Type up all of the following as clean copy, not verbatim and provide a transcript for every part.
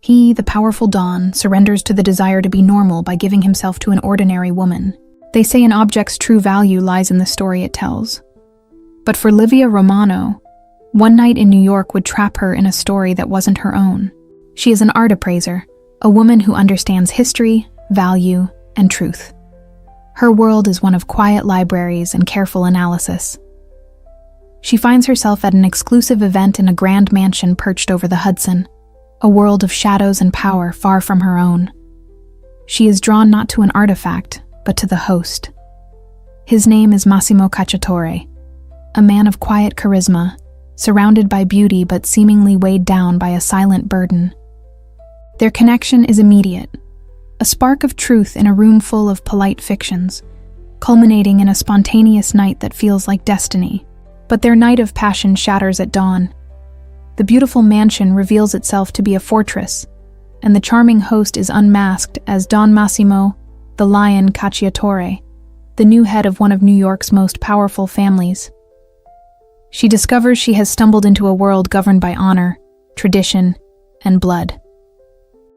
He, the powerful Don, surrenders to the desire to be normal by giving himself to an ordinary woman. They say an object's true value lies in the story it tells. But for Livia Romano, one night in New York would trap her in a story that wasn't her own. She is an art appraiser, a woman who understands history, value, and truth. Her world is one of quiet libraries and careful analysis. She finds herself at an exclusive event in a grand mansion perched over the Hudson, a world of shadows and power far from her own. She is drawn not to an artifact, but to the host. His name is Massimo Cacciatore, a man of quiet charisma, surrounded by beauty but seemingly weighed down by a silent burden. Their connection is immediate, a spark of truth in a room full of polite fictions, culminating in a spontaneous night that feels like destiny. But their night of passion shatters at dawn. The beautiful mansion reveals itself to be a fortress, and the charming host is unmasked as Don Massimo, the Lion Cacciatore, the new head of one of New York's most powerful families. She discovers she has stumbled into a world governed by honor, tradition, and blood.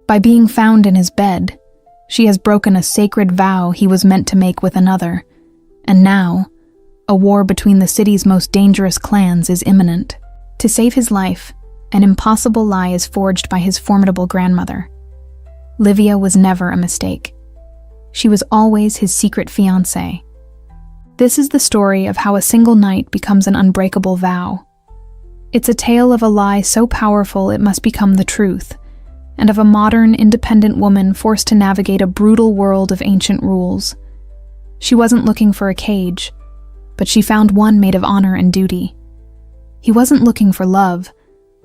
By being found in his bed, she has broken a sacred vow he was meant to make with another, and now, a war between the city's most dangerous clans is imminent. To save his life, an impossible lie is forged by his formidable grandmother. Livia was never a mistake. She was always his secret fiancée. This is the story of how a single night becomes an unbreakable vow. It's a tale of a lie so powerful it must become the truth, and of a modern, independent woman forced to navigate a brutal world of ancient rules. She wasn't looking for a cage, but she found one made of honor and duty. He wasn't looking for love,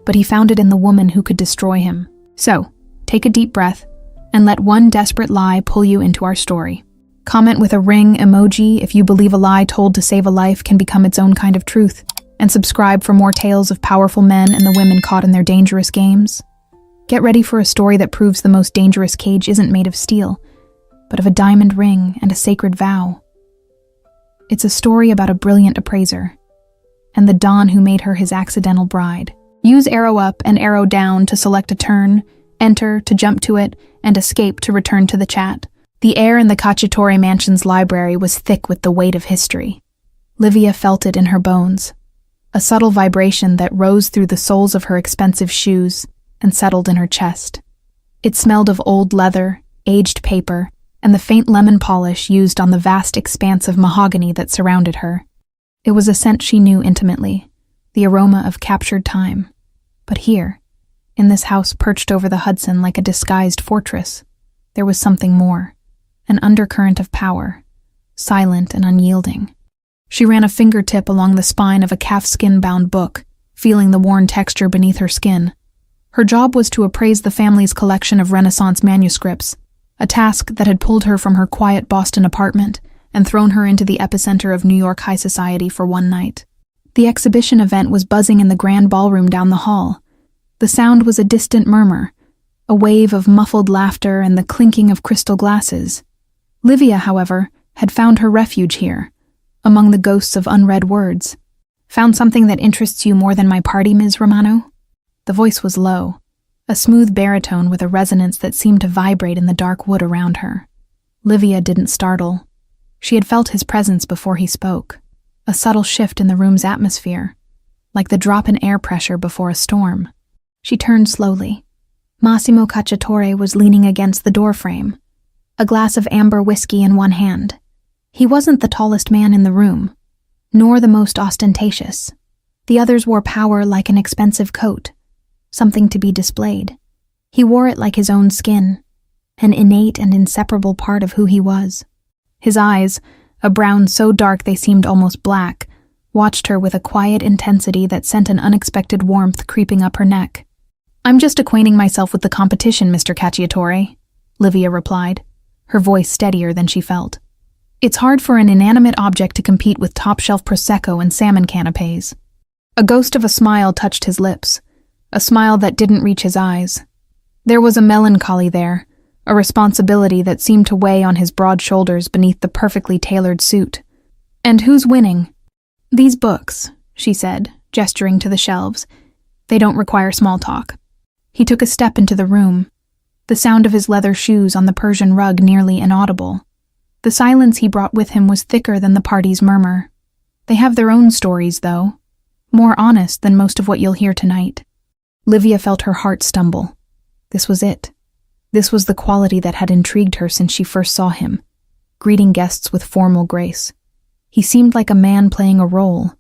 but he found it in the woman who could destroy him. So, take a deep breath, and let one desperate lie pull you into our story. Comment with a ring emoji if you believe a lie told to save a life can become its own kind of truth, and subscribe for more tales of powerful men and the women caught in their dangerous games. Get ready for a story that proves the most dangerous cage isn't made of steel, but of a diamond ring and a sacred vow. It's a story about a brilliant appraiser, and the Don who made her his accidental bride. Use arrow up and arrow down to select a turn, enter to jump to it, and escape to return to the chat. The air in the Cacciatore mansion's library was thick with the weight of history. Livia felt it in her bones, a subtle vibration that rose through the soles of her expensive shoes and settled in her chest. It smelled of old leather, aged paper, and the faint lemon polish used on the vast expanse of mahogany that surrounded her. It was a scent she knew intimately, the aroma of captured time. But here, in this house perched over the Hudson like a disguised fortress, there was something more, an undercurrent of power, silent and unyielding. She ran a fingertip along the spine of a calfskin-bound book, feeling the worn texture beneath her skin. Her job was to appraise the family's collection of Renaissance manuscripts, a task that had pulled her from her quiet Boston apartment and thrown her into the epicenter of New York high society for one night. The exhibition event was buzzing in the grand ballroom down the hall. The sound was a distant murmur, a wave of muffled laughter and the clinking of crystal glasses. Livia, however, had found her refuge here, among the ghosts of unread words. "Found something that interests you more than my party, Ms. Romano?" The voice was low, a smooth baritone with a resonance that seemed to vibrate in the dark wood around her. Livia didn't startle. She had felt his presence before he spoke, a subtle shift in the room's atmosphere, like the drop in air pressure before a storm. She turned slowly. Massimo Cacciatore was leaning against the doorframe, a glass of amber whiskey in one hand. He wasn't the tallest man in the room, nor the most ostentatious. The others wore power like an expensive coat, something to be displayed. He wore it like his own skin, an innate and inseparable part of who he was. His eyes, a brown so dark they seemed almost black, watched her with a quiet intensity that sent an unexpected warmth creeping up her neck. "I'm just acquainting myself with the competition, Mr. Cacciatore," Livia replied, her voice steadier than she felt. "It's hard for an inanimate object to compete with top-shelf Prosecco and salmon canapes." A ghost of a smile touched his lips, a smile that didn't reach his eyes. There was a melancholy there, a responsibility that seemed to weigh on his broad shoulders beneath the perfectly tailored suit. "And who's winning?" "These books," she said, gesturing to the shelves. "They don't require small talk." He took a step into the room, the sound of his leather shoes on the Persian rug nearly inaudible. The silence he brought with him was thicker than the party's murmur. They have their own stories, though, more honest than most of what you'll hear tonight. Livia felt her heart stumble. This was it. This was the quality that had intrigued her since she first saw him, greeting guests with formal grace. He seemed like a man playing a role,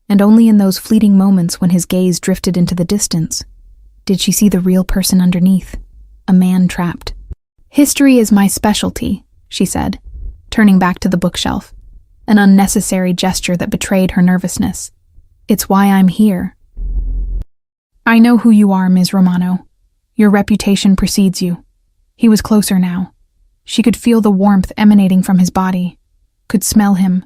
and only in those fleeting moments when his gaze drifted into the distance did she see the real person underneath, a man trapped. "History is my specialty," she said, turning back to the bookshelf, an unnecessary gesture that betrayed her nervousness. "It's why I'm here. I know who you are, Ms. Romano. Your reputation precedes you." He was closer now. She could feel the warmth emanating from his body, could smell him,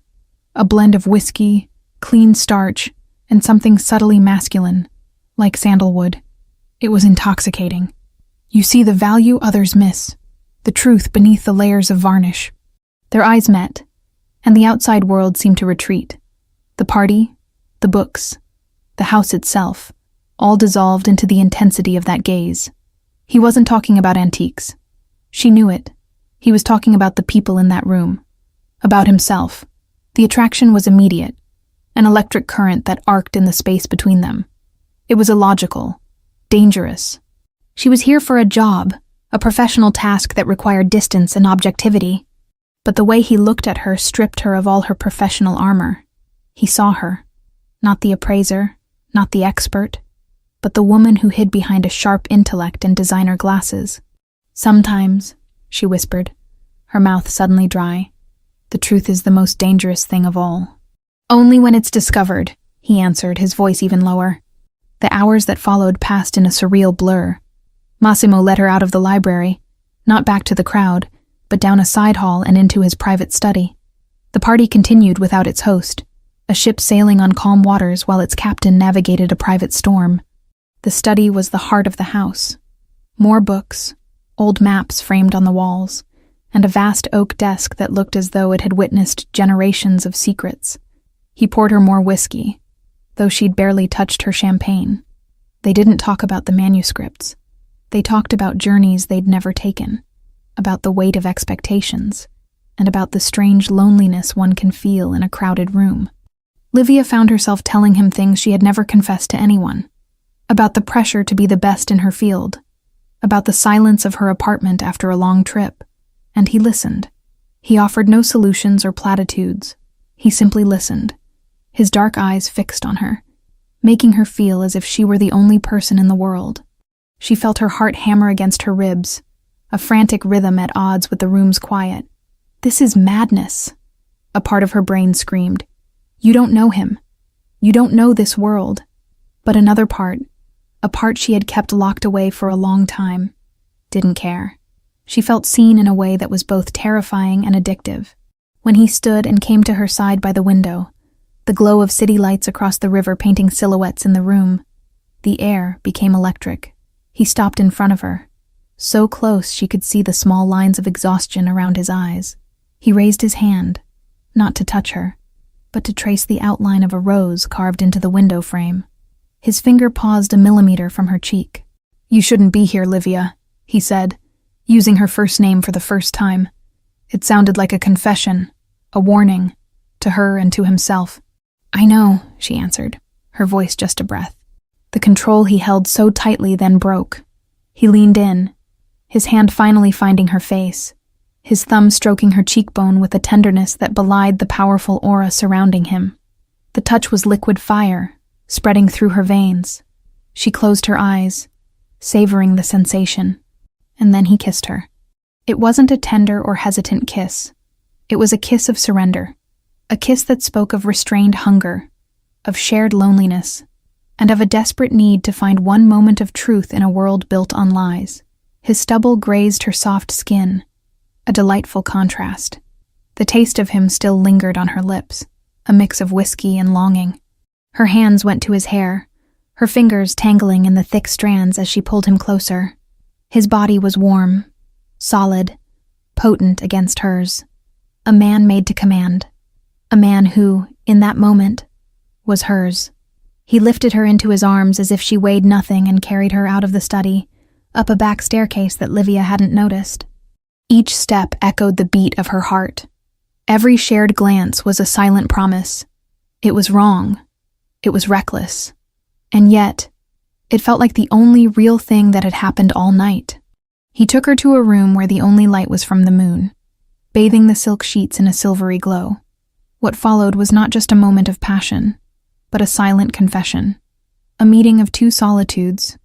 a blend of whiskey, clean starch, and something subtly masculine, like sandalwood. It was intoxicating. You see the value others miss, the truth beneath the layers of varnish. Their eyes met, and the outside world seemed to retreat. The party, the books, the house itself, all dissolved into the intensity of that gaze. He wasn't talking about antiques. She knew it. He was talking about the people in that room, about himself. The attraction was immediate, an electric current that arced in the space between them. It was illogical, dangerous. She was here for a job, a professional task that required distance and objectivity. But the way he looked at her stripped her of all her professional armor. He saw her, not the appraiser, not the expert, but the woman who hid behind a sharp intellect and designer glasses. "Sometimes," she whispered, her mouth suddenly dry, "the truth is the most dangerous thing of all." "Only when it's discovered," he answered, his voice even lower. The hours that followed passed in a surreal blur. Massimo led her out of the library, not back to the crowd, but down a side hall and into his private study. The party continued without its host, a ship sailing on calm waters while its captain navigated a private storm. The study was the heart of the house. More books, old maps framed on the walls, and a vast oak desk that looked as though it had witnessed generations of secrets. He poured her more whiskey, though she'd barely touched her champagne. They didn't talk about the manuscripts. They talked about journeys they'd never taken, about the weight of expectations, and about the strange loneliness one can feel in a crowded room. Livia found herself telling him things she had never confessed to anyone, about the pressure to be the best in her field, about the silence of her apartment after a long trip, and he listened. He offered no solutions or platitudes. He simply listened, his dark eyes fixed on her, making her feel as if she were the only person in the world. She felt her heart hammer against her ribs, a frantic rhythm at odds with the room's quiet. "This is madness," a part of her brain screamed. "You don't know him. You don't know this world." But another part, a part she had kept locked away for a long time, didn't care. She felt seen in a way that was both terrifying and addictive. When he stood and came to her side by the window, the glow of city lights across the river painting silhouettes in the room, the air became electric. He stopped in front of her, so close she could see the small lines of exhaustion around his eyes. He raised his hand, not to touch her, but to trace the outline of a rose carved into the window frame. His finger paused a millimeter from her cheek. "You shouldn't be here, Livia," he said, using her first name for the first time. It sounded like a confession, a warning, to her and to himself. "I know," she answered, her voice just a breath. The control he held so tightly then broke. He leaned in, his hand finally finding her face, his thumb stroking her cheekbone with a tenderness that belied the powerful aura surrounding him. The touch was liquid fire, spreading through her veins. She closed her eyes, savoring the sensation, and then he kissed her. It wasn't a tender or hesitant kiss. It was a kiss of surrender, a kiss that spoke of restrained hunger, of shared loneliness, and of a desperate need to find one moment of truth in a world built on lies. His stubble grazed her soft skin, a delightful contrast. The taste of him still lingered on her lips, a mix of whiskey and longing. Her hands went to his hair, her fingers tangling in the thick strands as she pulled him closer. His body was warm, solid, potent against hers. A man made to command. A man who, in that moment, was hers. He lifted her into his arms as if she weighed nothing and carried her out of the study, up a back staircase that Livia hadn't noticed. Each step echoed the beat of her heart. Every shared glance was a silent promise. It was wrong. It was reckless. And yet, it felt like the only real thing that had happened all night. He took her to a room where the only light was from the moon, bathing the silk sheets in a silvery glow. What followed was not just a moment of passion, but a silent confession. A meeting of two solitudes,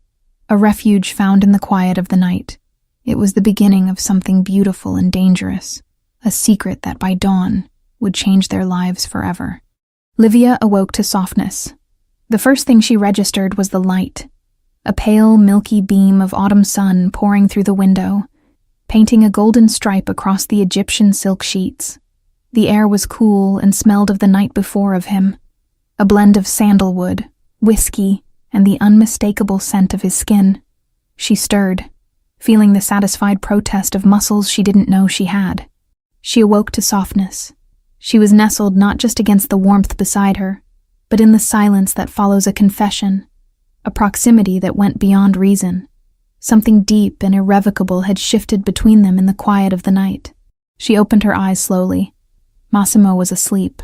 a refuge found in the quiet of the night. It was the beginning of something beautiful and dangerous, a secret that by dawn would change their lives forever. Livia awoke to softness. The first thing she registered was the light, a pale, milky beam of autumn sun pouring through the window, painting a golden stripe across the Egyptian silk sheets. The air was cool and smelled of the night before of him, a blend of sandalwood, whiskey, and the unmistakable scent of his skin. She stirred, feeling the satisfied protest of muscles she didn't know she had. She awoke to softness. She was nestled not just against the warmth beside her, but in the silence that follows a confession, a proximity that went beyond reason. Something deep and irrevocable had shifted between them in the quiet of the night. She opened her eyes slowly. Massimo was asleep.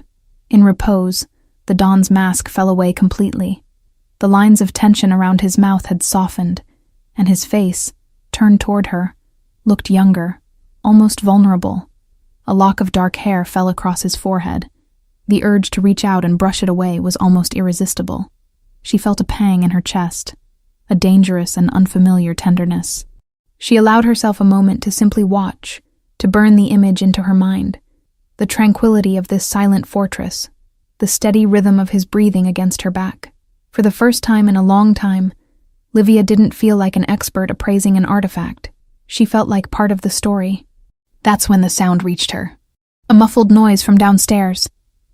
In repose, the dawn's mask fell away completely. The lines of tension around his mouth had softened, and his face, turned toward her, looked younger, almost vulnerable. A lock of dark hair fell across his forehead. The urge to reach out and brush it away was almost irresistible. She felt a pang in her chest, a dangerous and unfamiliar tenderness. She allowed herself a moment to simply watch, to burn the image into her mind. The tranquility of this silent fortress, the steady rhythm of his breathing against her back. For the first time in a long time, Livia didn't feel like an expert appraising an artifact. She felt like part of the story. That's when the sound reached her. A muffled noise from downstairs,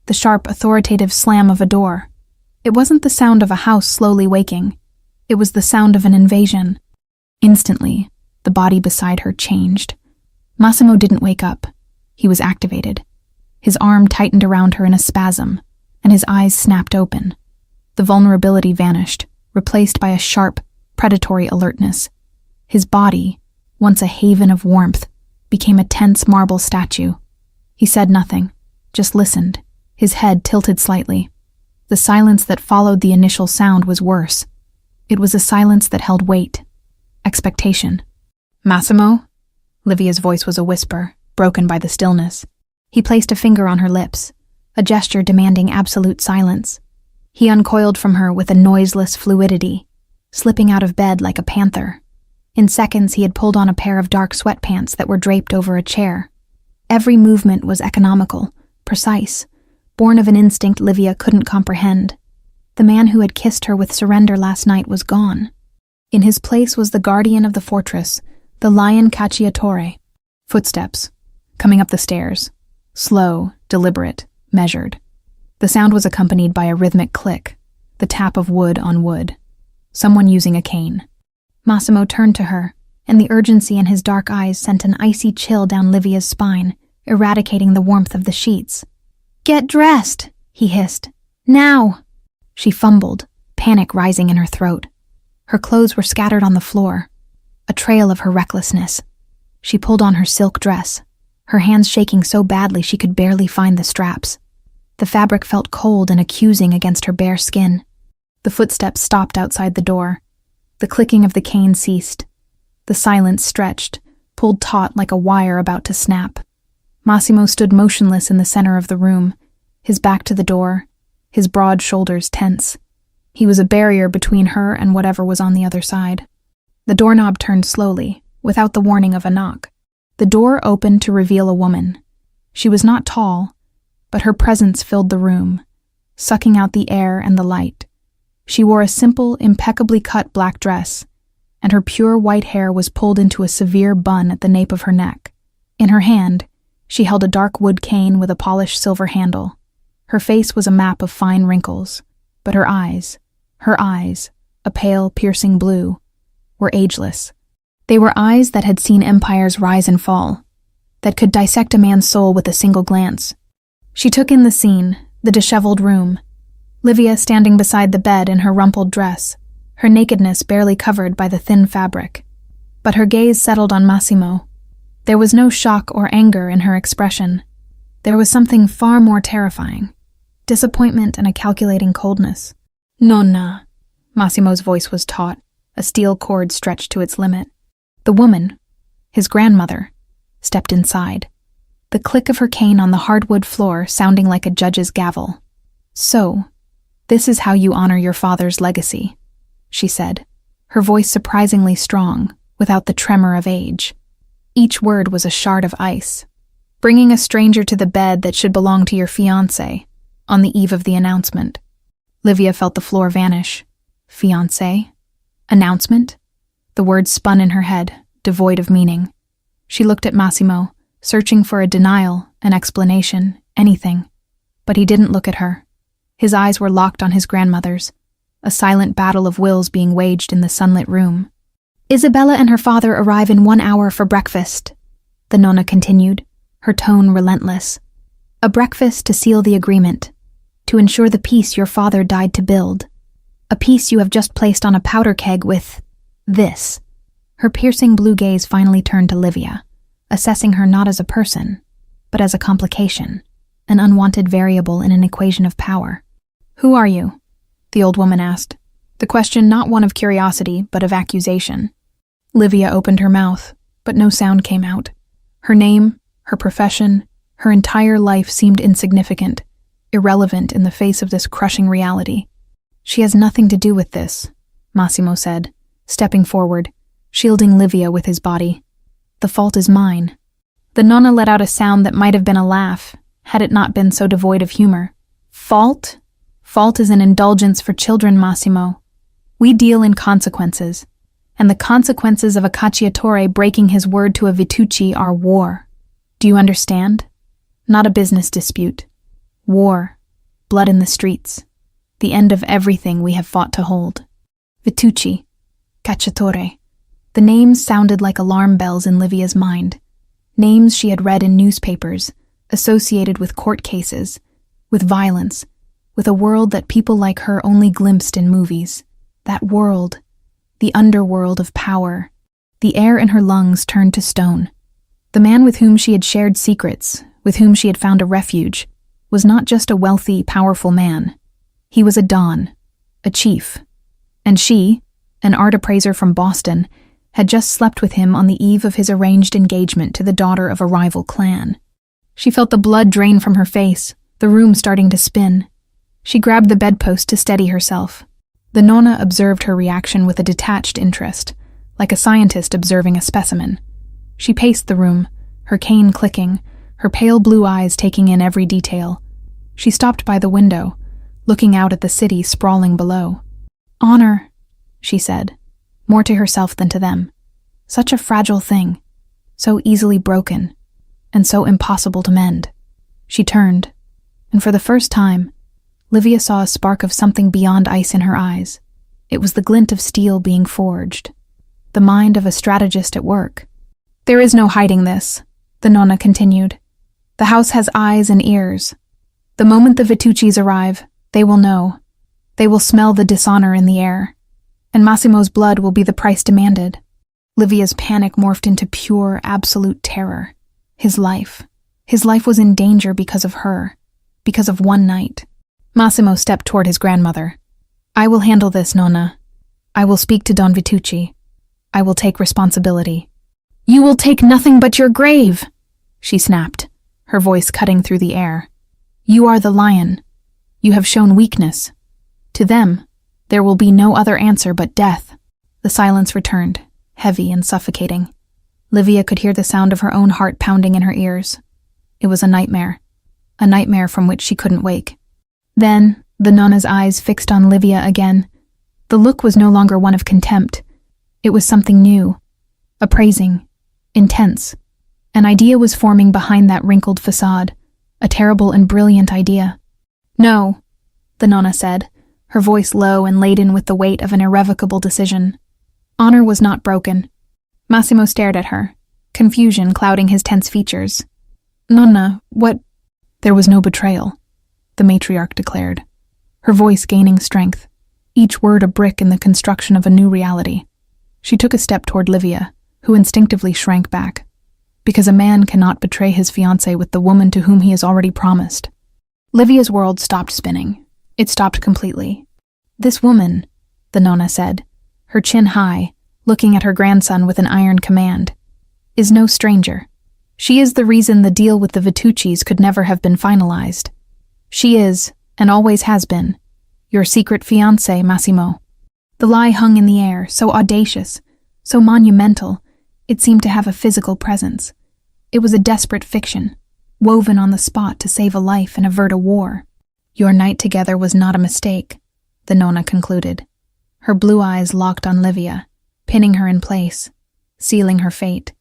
the sharp, authoritative slam of a door. It wasn't the sound of a house slowly waking. It was the sound of an invasion. Instantly, the body beside her changed. Massimo didn't wake up. He was activated. His arm tightened around her in a spasm, and his eyes snapped open. The vulnerability vanished, replaced by a sharp, predatory alertness. His body, once a haven of warmth, became a tense marble statue. He said nothing, just listened, his head tilted slightly. The silence that followed the initial sound was worse. It was a silence that held weight, expectation. "Massimo?" Livia's voice was a whisper, broken by the stillness. He placed a finger on her lips, a gesture demanding absolute silence. He uncoiled from her with a noiseless fluidity, slipping out of bed like a panther. In seconds, he had pulled on a pair of dark sweatpants that were draped over a chair. Every movement was economical, precise, born of an instinct Livia couldn't comprehend. The man who had kissed her with surrender last night was gone. In his place was the guardian of the fortress, the lion cacciatore. Footsteps, coming up the stairs. Slow, deliberate, measured. The sound was accompanied by a rhythmic click, the tap of wood on wood. Someone using a cane. Massimo turned to her, and the urgency in his dark eyes sent an icy chill down Livia's spine, eradicating the warmth of the sheets. "Get dressed," he hissed. "Now!" She fumbled, panic rising in her throat. Her clothes were scattered on the floor, a trail of her recklessness. She pulled on her silk dress, her hands shaking so badly she could barely find the straps. The fabric felt cold and accusing against her bare skin. The footsteps stopped outside the door. The clicking of the cane ceased. The silence stretched, pulled taut like a wire about to snap. Massimo stood motionless in the center of the room, his back to the door, his broad shoulders tense. He was a barrier between her and whatever was on the other side. The doorknob turned slowly, without the warning of a knock. The door opened to reveal a woman. She was not tall, but her presence filled the room, sucking out the air and the light. She wore a simple, impeccably cut black dress, and her pure white hair was pulled into a severe bun at the nape of her neck. In her hand, she held a dark wood cane with a polished silver handle. Her face was a map of fine wrinkles, but her eyes, a pale, piercing blue, were ageless. They were eyes that had seen empires rise and fall, that could dissect a man's soul with a single glance. She took in the scene, the disheveled room. Livia standing beside the bed in her rumpled dress, her nakedness barely covered by the thin fabric. But her gaze settled on Massimo. There was no shock or anger in her expression. There was something far more terrifying. Disappointment and a calculating coldness. Nonna. Massimo's voice was taut, a steel cord stretched to its limit. The woman, his grandmother, stepped inside, the click of her cane on the hardwood floor sounding like a judge's gavel. "So, this is how you honor your father's legacy," she said, her voice surprisingly strong, without the tremor of age. Each word was a shard of ice. "Bringing a stranger to the bed that should belong to your fiancé, on the eve of the announcement." Livia felt the floor vanish. Fiancé? Announcement? The words spun in her head, devoid of meaning. She looked at Massimo, searching for a denial, an explanation, anything. But he didn't look at her. His eyes were locked on his grandmother's, a silent battle of wills being waged in the sunlit room. "Isabella and her father arrive in 1 hour for breakfast," the nonna continued, her tone relentless. "A breakfast to seal the agreement, to ensure the peace your father died to build. A peace you have just placed on a powder keg with this." Her piercing blue gaze finally turned to Livia, assessing her not as a person, but as a complication, an unwanted variable in an equation of power. "Who are you?" the old woman asked, the question not one of curiosity, but of accusation. Livia opened her mouth, but no sound came out. Her name, her profession, her entire life seemed insignificant, irrelevant in the face of this crushing reality. "She has nothing to do with this," Massimo said, stepping forward, shielding Livia with his body. "The fault is mine." The nonna let out a sound that might have been a laugh, had it not been so devoid of humor. "Fault? Fault is an indulgence for children, Massimo. We deal in consequences, and the consequences of a cacciatore breaking his word to a Vitucci are war. Do you understand? Not a business dispute. War. Blood in the streets. The end of everything we have fought to hold. Vitucci. Cacciatore." The names sounded like alarm bells in Livia's mind. Names she had read in newspapers, associated with court cases, with violence, with a world that people like her only glimpsed in movies. That world. The underworld of power. The air in her lungs turned to stone. The man with whom she had shared secrets, with whom she had found a refuge, was not just a wealthy, powerful man. He was a don, a chief. And she, an art appraiser from Boston, had just slept with him on the eve of his arranged engagement to the daughter of a rival clan. She felt the blood drain from her face, the room starting to spin. She grabbed the bedpost to steady herself. The nonna observed her reaction with a detached interest, like a scientist observing a specimen. She paced the room, her cane clicking, her pale blue eyes taking in every detail. She stopped by the window, looking out at the city sprawling below. "Honor," she said, more to herself than to them. Such a fragile thing, so easily broken, and so impossible to mend. She turned, and for the first time, Livia saw a spark of something beyond ice in her eyes. It was the glint of steel being forged, the mind of a strategist at work. "There is no hiding this," the nonna continued. "The house has eyes and ears. The moment the Vituccis arrive, they will know. They will smell the dishonor in the air. And Massimo's blood will be the price demanded." Livia's panic morphed into pure, absolute terror. His life. His life was in danger because of her. Because of one night. Massimo stepped toward his grandmother. "I will handle this, nonna. I will speak to Don Vitucci. I will take responsibility." "You will take nothing but your grave," she snapped, her voice cutting through the air. "You are the lion. You have shown weakness. To them, there will be no other answer but death." The silence returned, heavy and suffocating. Livia could hear the sound of her own heart pounding in her ears. It was a nightmare from which she couldn't wake. Then, the nonna's eyes fixed on Livia again. The look was no longer one of contempt. It was something new, appraising, intense. An idea was forming behind that wrinkled facade, a terrible and brilliant idea. "No," the nonna said, her voice low and laden with the weight of an irrevocable decision. Honor was not broken. Massimo stared at her, confusion clouding his tense features. "Nonna, what—" "There was no betrayal," the matriarch declared, her voice gaining strength, each word a brick in the construction of a new reality. She took a step toward Livia, who instinctively shrank back, because a man cannot betray his fiancée with the woman to whom he has already promised. Livia's world stopped spinning. It stopped completely. "This woman," the Nonna said, her chin high, looking at her grandson with an iron command, "is no stranger. She is the reason the deal with the Vituccis could never have been finalized. She is, and always has been, your secret fiancé, Massimo." The lie hung in the air, so audacious, so monumental, it seemed to have a physical presence. It was a desperate fiction, woven on the spot to save a life and avert a war. "Your night together was not a mistake," the Nonna concluded. Her blue eyes locked on Livia, pinning her in place, sealing her fate.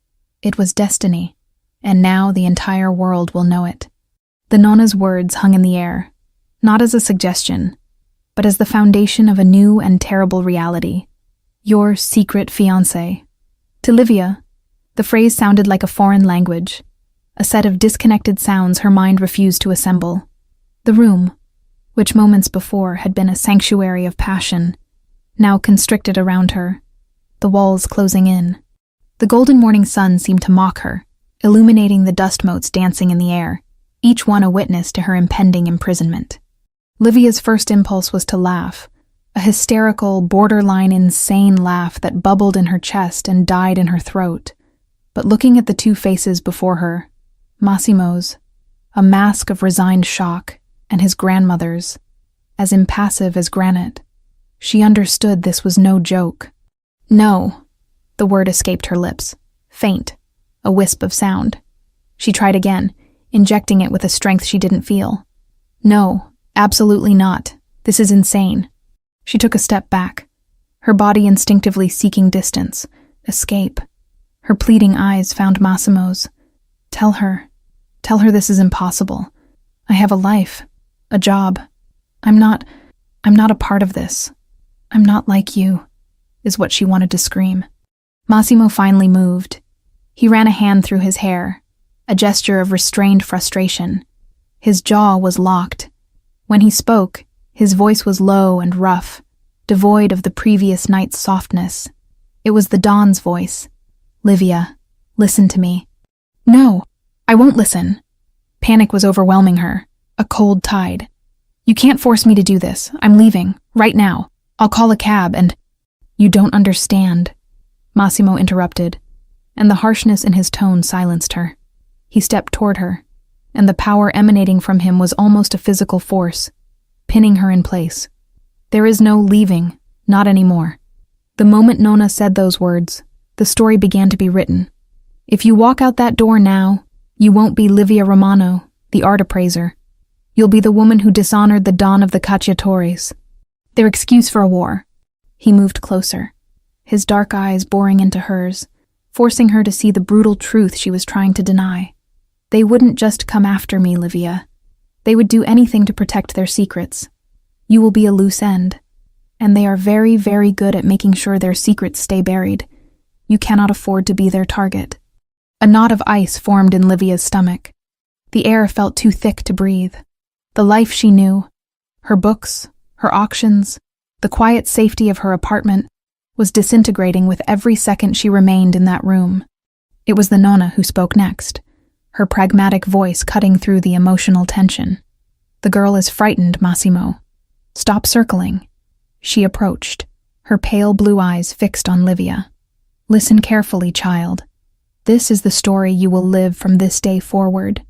It was destiny, and now the entire world will know it. The Nonna's words hung in the air, not as a suggestion, but as the foundation of a new and terrible reality. Your secret fiancé. To Livia, the phrase sounded like a foreign language, a set of disconnected sounds her mind refused to assemble. The room, which moments before had been a sanctuary of passion, now constricted around her, the walls closing in. The golden morning sun seemed to mock her, illuminating the dust motes dancing in the air, each one a witness to her impending imprisonment. Livia's first impulse was to laugh, a hysterical, borderline insane laugh that bubbled in her chest and died in her throat. But looking at the two faces before her, Massimo's, a mask of resigned shock, and his grandmother's, as impassive as granite, she understood this was no joke. "No," the word escaped her lips, faint, a wisp of sound. She tried again, injecting it with a strength she didn't feel. "No, absolutely not. This is insane." She took a step back, her body instinctively seeking distance, escape. Her pleading eyes found Massimo's. Tell her this is impossible. I have a life, a job. I'm not a part of this. I'm not like you," is what she wanted to scream. Massimo finally moved. He ran a hand through his hair, a gesture of restrained frustration. His jaw was locked. When he spoke, his voice was low and rough, devoid of the previous night's softness. It was the Don's voice. "Livia, listen to me." "No, I won't listen." Panic was overwhelming her, a cold tide. "You can't force me to do this. I'm leaving, right now. I'll call a cab and—" "You don't understand," Massimo interrupted, and the harshness in his tone silenced her. He stepped toward her, and the power emanating from him was almost a physical force, pinning her in place. "There is no leaving, not anymore." The moment Nonna said those words, the story began to be written. If you walk out that door now, you won't be Livia Romano, the art appraiser. You'll be the woman who dishonored the Don of the Cacciatori. Their excuse for a war. He moved closer, his dark eyes boring into hers, forcing her to see the brutal truth she was trying to deny. They wouldn't just come after me, Livia. They would do anything to protect their secrets. You will be a loose end, and they are very, very good at making sure their secrets stay buried. You cannot afford to be their target. A knot of ice formed in Livia's stomach. The air felt too thick to breathe. The life she knew, her books, her auctions, the quiet safety of her apartment, was disintegrating with every second she remained in that room. It was the Nonna who spoke next, her pragmatic voice cutting through the emotional tension. "The girl is frightened, Massimo. Stop circling." She approached, her pale blue eyes fixed on Livia. "Listen carefully, child. This is the story you will live from this day forward.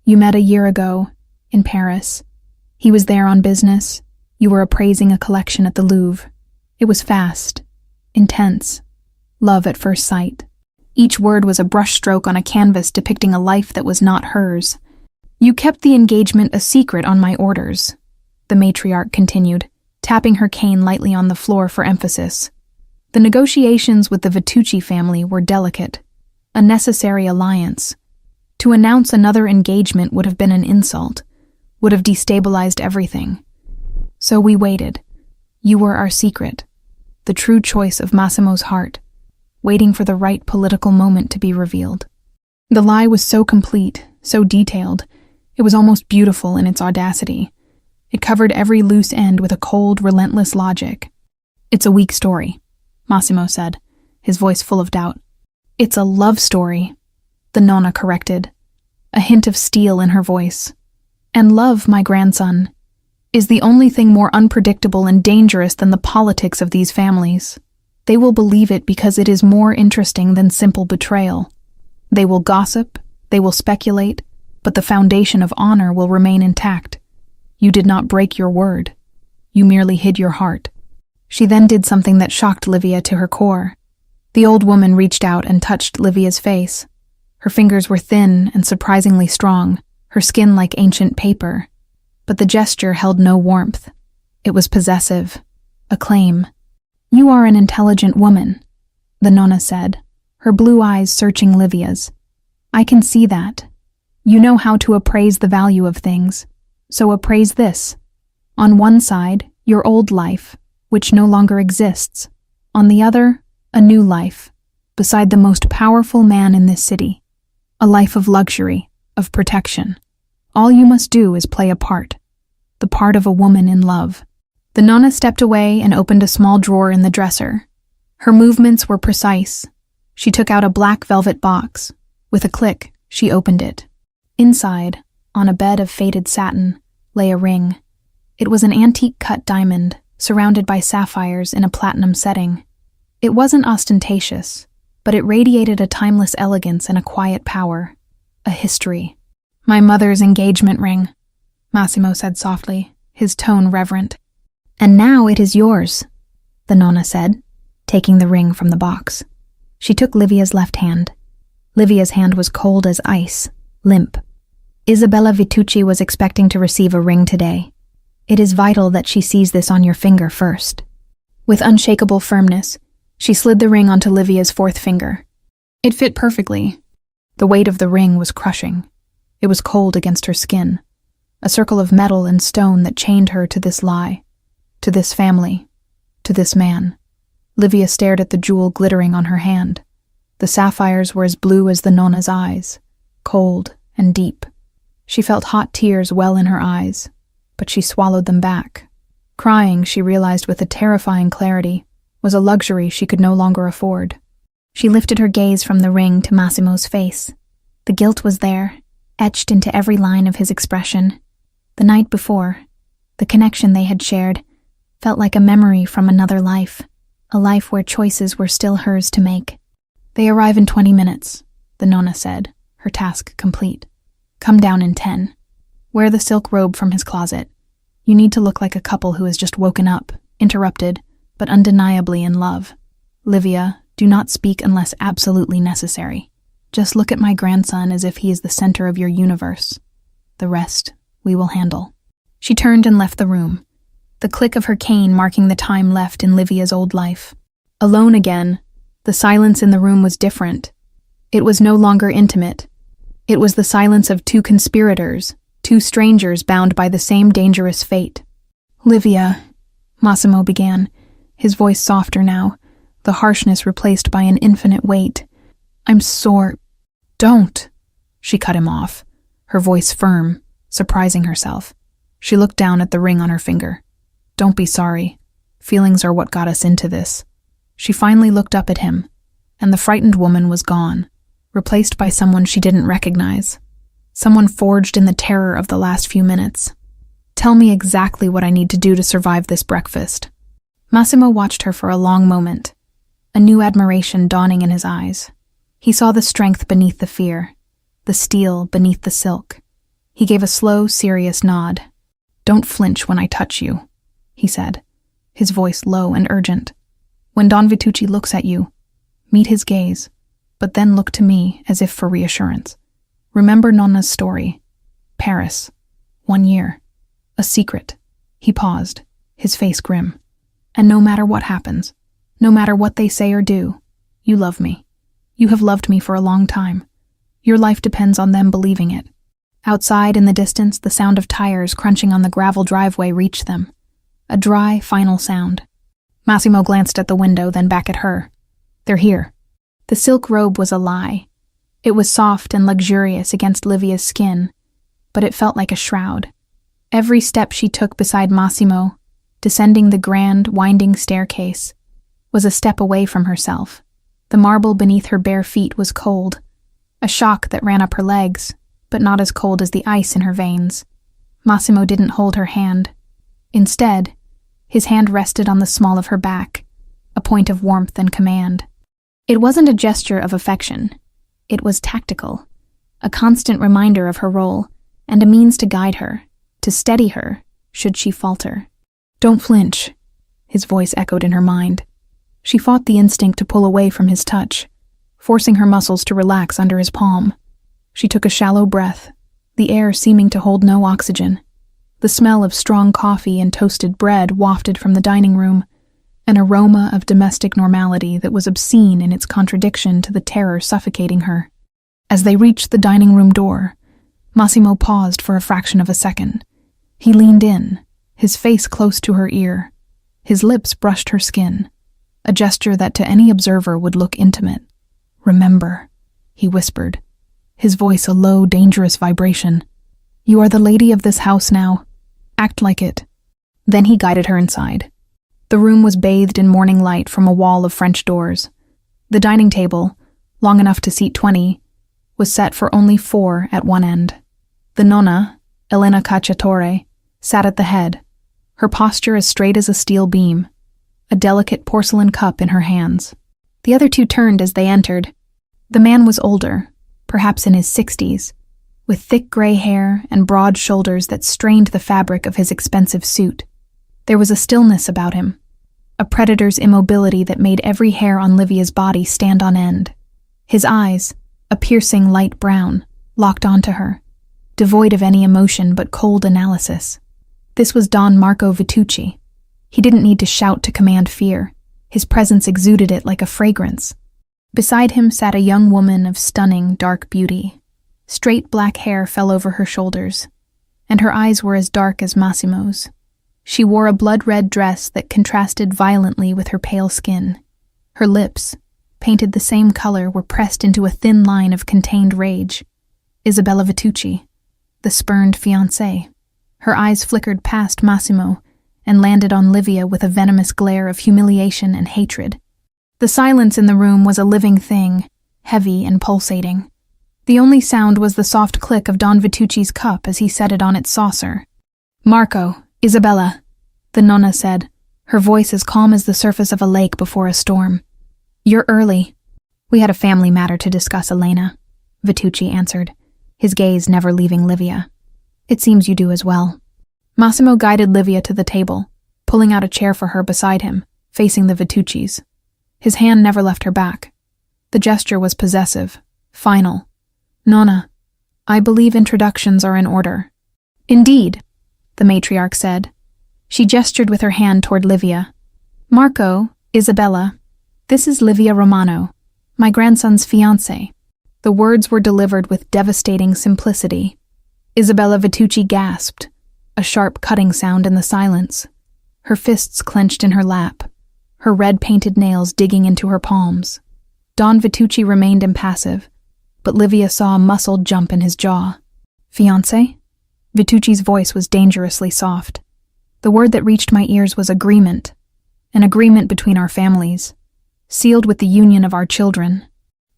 You met a year ago, in Paris. He was there on business. You were appraising a collection at the Louvre. It was fast, intense, love at first sight. Each word was a brushstroke on a canvas depicting a life that was not hers. You kept the engagement a secret on my orders," the matriarch continued, tapping her cane lightly on the floor for emphasis. "The negotiations with the Vitucci family were delicate, a necessary alliance. To announce another engagement would have been an insult, would have destabilized everything. So we waited. You were our secret, the true choice of Massimo's heart, waiting for the right political moment to be revealed." The lie was so complete, so detailed, it was almost beautiful in its audacity. It covered every loose end with a cold, relentless logic. "It's a weak story," Massimo said, his voice full of doubt. It's a love story, the nonna corrected, a hint of steel in her voice. And love, my grandson, is the only thing more unpredictable and dangerous than the politics of these families. They will believe it because it is more interesting than simple betrayal. They will gossip, they will speculate, but the foundation of honor will remain intact. You did not break your word. You merely hid your heart. She then did something that shocked Livia to her core. The old woman reached out and touched Livia's face. Her fingers were thin and surprisingly strong, her skin like ancient paper. But the gesture held no warmth. It was possessive, a claim. You are an intelligent woman, the nonna said, her blue eyes searching Livia's. I can see that. You know how to appraise the value of things. So appraise this. On one side, your old life, which no longer exists. On the other, a new life, beside the most powerful man in this city. A life of luxury, of protection. All you must do is play a part. The part of a woman in love. The nonna stepped away and opened a small drawer in the dresser. Her movements were precise. She took out a black velvet box. With a click, she opened it. Inside, on a bed of faded satin, lay a ring. It was an antique-cut diamond, surrounded by sapphires in a platinum setting. It wasn't ostentatious, but it radiated a timeless elegance and a quiet power. A history. My mother's engagement ring, Massimo said softly, his tone reverent. And now it is yours, the nonna said, taking the ring from the box. She took Livia's left hand. Livia's hand was cold as ice, limp. Isabella Vitucci was expecting to receive a ring today. It is vital that she sees this on your finger first. With unshakable firmness, she slid the ring onto Livia's fourth finger. It fit perfectly. The weight of the ring was crushing. It was cold against her skin, a circle of metal and stone that chained her to this lie, to this family, to this man. Livia stared at the jewel glittering on her hand. The sapphires were as blue as the nonna's eyes, cold and deep. She felt hot tears well in her eyes, but she swallowed them back. Crying, she realized with a terrifying clarity, was a luxury she could no longer afford. She lifted her gaze from the ring to Massimo's face. The guilt was there, etched into every line of his expression. The night before, the connection they had shared, felt like a memory from another life, a life where choices were still hers to make. They arrive in 20 minutes, the nonna said, her task complete. Come down in 10. Wear the silk robe from his closet. You need to look like a couple who has just woken up, interrupted, but undeniably in love. Livia, do not speak unless absolutely necessary. Just look at my grandson as if he is the center of your universe. The rest, we will handle. She turned and left the room, the click of her cane marking the time left in Livia's old life. Alone again, the silence in the room was different. It was no longer intimate. It was the silence of two conspirators, two strangers bound by the same dangerous fate. Livia, Massimo began, his voice softer now, the harshness replaced by an infinite weight. I'm sore. Don't. She cut him off, her voice firm, surprising herself. She looked down at the ring on her finger. Don't be sorry. Feelings are what got us into this. She finally looked up at him, and the frightened woman was gone, replaced by someone she didn't recognize. Someone forged in the terror of the last few minutes. Tell me exactly what I need to do to survive this breakfast. Massimo watched her for a long moment, a new admiration dawning in his eyes. He saw the strength beneath the fear, the steel beneath the silk. He gave a slow, serious nod. Don't flinch when I touch you, he said, his voice low and urgent. When Don Vitucci looks at you, meet his gaze, but then look to me as if for reassurance. Remember Nonna's story. Paris. 1 year. A secret. He paused, his face grim. And no matter what happens, no matter what they say or do, you love me. You have loved me for a long time. Your life depends on them believing it. Outside in the distance, the sound of tires crunching on the gravel driveway reached them. A dry, final sound. Massimo glanced at the window, then back at her. They're here. The silk robe was a lie. It was soft and luxurious against Livia's skin, but it felt like a shroud. Every step she took beside Massimo, descending the grand, winding staircase, was a step away from herself, The marble beneath her bare feet was cold, a shock that ran up her legs, but not as cold as the ice in her veins. Massimo didn't hold her hand. Instead, his hand rested on the small of her back, a point of warmth and command. It wasn't a gesture of affection. It was tactical, a constant reminder of her role, and a means to guide her, to steady her, should she falter. "Don't flinch," his voice echoed in her mind. She fought the instinct to pull away from his touch, forcing her muscles to relax under his palm. She took a shallow breath, the air seeming to hold no oxygen. The smell of strong coffee and toasted bread wafted from the dining room, an aroma of domestic normality that was obscene in its contradiction to the terror suffocating her. As they reached the dining room door, Massimo paused for a fraction of a second. He leaned in, his face close to her ear. His lips brushed her skin, a gesture that to any observer would look intimate. "Remember," he whispered, his voice a low, dangerous vibration. "You are the lady of this house now. Act like it." Then he guided her inside. The room was bathed in morning light from a wall of French doors. The dining table, long enough to seat 20, was set for only 4 at one end. The nonna, Elena Cacciatore, sat at the head, her posture as straight as a steel beam, a delicate porcelain cup in her hands. The other 2 turned as they entered. The man was older, perhaps in his 60s, with thick gray hair and broad shoulders that strained the fabric of his expensive suit. There was a stillness about him, a predator's immobility that made every hair on Livia's body stand on end. His eyes, a piercing light brown, locked onto her, devoid of any emotion but cold analysis. This was Don Marco Vitucci. He didn't need to shout to command fear. His presence exuded it like a fragrance. Beside him sat a young woman of stunning, dark beauty. Straight black hair fell over her shoulders, and her eyes were as dark as Massimo's. She wore a blood-red dress that contrasted violently with her pale skin. Her lips, painted the same color, were pressed into a thin line of contained rage. Isabella Vitucci, the spurned fiancée. Her eyes flickered past Massimo and landed on Livia with a venomous glare of humiliation and hatred. The silence in the room was a living thing, heavy and pulsating. The only sound was the soft click of Don Vitucci's cup as he set it on its saucer. "Marco, Isabella," the nonna said, her voice as calm as the surface of a lake before a storm. "You're early." "We had a family matter to discuss, Elena," Vitucci answered, his gaze never leaving Livia. "It seems you do as well." Massimo guided Livia to the table, pulling out a chair for her beside him, facing the Vituccis. His hand never left her back. The gesture was possessive, final. "Nonna, I believe introductions are in order." "Indeed," the matriarch said. She gestured with her hand toward Livia. "Marco, Isabella, this is Livia Romano, my grandson's fiancée." The words were delivered with devastating simplicity. Isabella Vitucci gasped, a sharp cutting sound in the silence. Her fists clenched in her lap, her red-painted nails digging into her palms. Don Vitucci remained impassive, but Livia saw a muscle jump in his jaw. "Fiancé?" Vitucci's voice was dangerously soft. The word that reached my ears was agreement, an agreement between our families, sealed with the union of our children.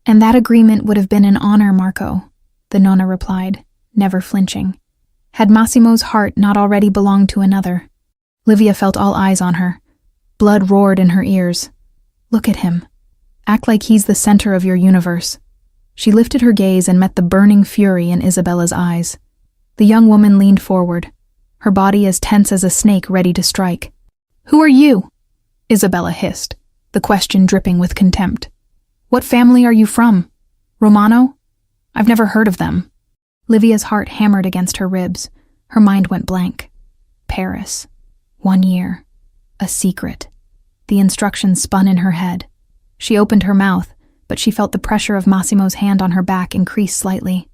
"And that agreement would have been an honor, Marco," the nonna replied, never flinching. "Had Massimo's heart not already belonged to another." Livia felt all eyes on her. Blood roared in her ears. "Look at him. Act like he's the center of your universe." She lifted her gaze and met the burning fury in Isabella's eyes. The young woman leaned forward, her body as tense as a snake ready to strike. "Who are you?" Isabella hissed, the question dripping with contempt. "What family are you from? Romano? I've never heard of them." Livia's heart hammered against her ribs. Her mind went blank. Paris. 1 year. A secret. The instructions spun in her head. She opened her mouth, but she felt the pressure of Massimo's hand on her back increase slightly.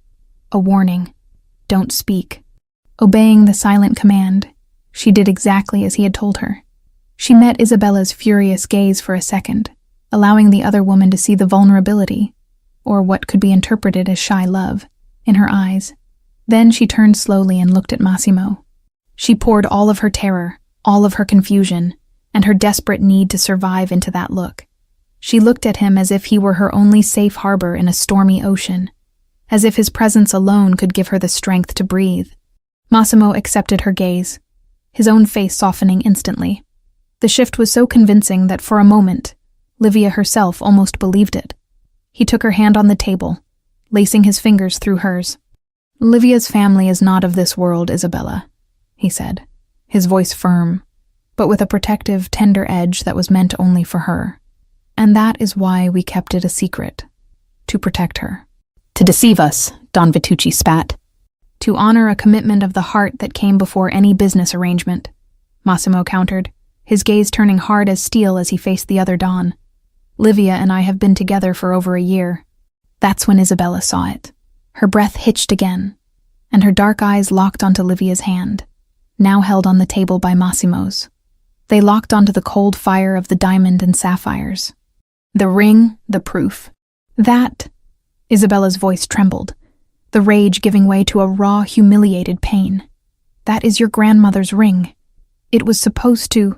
A warning. Don't speak. Obeying the silent command, she did exactly as he had told her. She met Isabella's furious gaze for a second, allowing the other woman to see the vulnerability, or what could be interpreted as shy love, in her eyes. Then she turned slowly and looked at Massimo. She poured all of her terror, all of her confusion, and her desperate need to survive into that look. She looked at him as if he were her only safe harbor in a stormy ocean, as if his presence alone could give her the strength to breathe. Massimo accepted her gaze, his own face softening instantly. The shift was so convincing that for a moment, Livia herself almost believed it. He took her hand on the table, lacing his fingers through hers. "Livia's family is not of this world, Isabella," he said, his voice firm, but with a protective, tender edge that was meant only for her. "And that is why we kept it a secret. To protect her." "To deceive us," Don Vitucci spat. "To honor a commitment of the heart that came before any business arrangement," Massimo countered, his gaze turning hard as steel as he faced the other Don. "Livia and I have been together for over a year." That's when Isabella saw it. Her breath hitched again, and her dark eyes locked onto Livia's hand, now held on the table by Massimo's. They locked onto the cold fire of the diamond and sapphires. The ring, the proof. "That," Isabella's voice trembled, the rage giving way to a raw, humiliated pain. "That is your grandmother's ring. It was supposed to...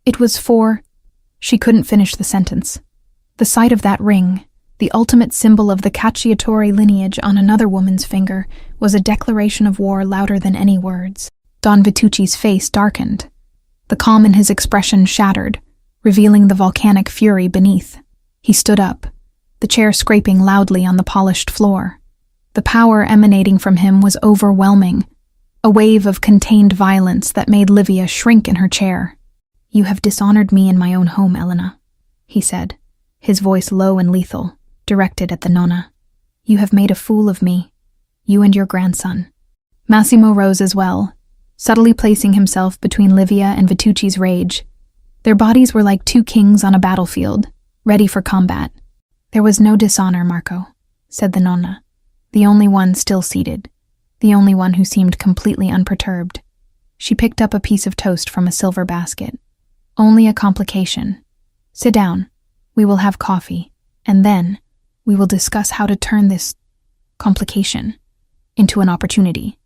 It was for..." She couldn't finish the sentence. The sight of that ring, the ultimate symbol of the Cacciatore lineage on another woman's finger, was a declaration of war louder than any words. Don Vitucci's face darkened. The calm in his expression shattered, revealing the volcanic fury beneath. He stood up, the chair scraping loudly on the polished floor. The power emanating from him was overwhelming, a wave of contained violence that made Livia shrink in her chair. "You have dishonored me in my own home, Elena," he said, his voice low and lethal, directed at the nonna. "You have made a fool of me, you and your grandson." Massimo rose as well, subtly placing himself between Livia and Vitucci's rage. Their bodies were like two kings on a battlefield, ready for combat. "There was no dishonor, Marco," said the nonna, the only one still seated, the only one who seemed completely unperturbed. She picked up a piece of toast from a silver basket. "Only a complication. Sit down. We will have coffee, and then we will discuss how to turn this complication into an opportunity."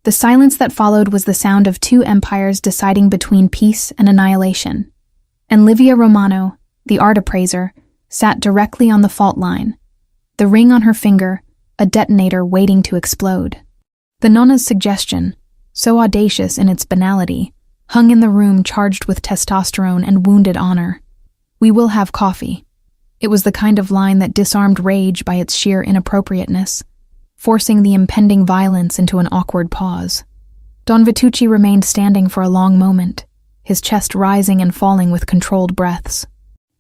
The silence that followed was the sound of two empires deciding between peace and annihilation. And Livia Romano, the art appraiser, sat directly on the fault line, the ring on her finger, a detonator waiting to explode. The nonna's suggestion, so audacious in its banality, hung in the room charged with testosterone and wounded honor. "We will have coffee." It was the kind of line that disarmed rage by its sheer inappropriateness, forcing the impending violence into an awkward pause. Don Vitucci remained standing for a long moment, his chest rising and falling with controlled breaths.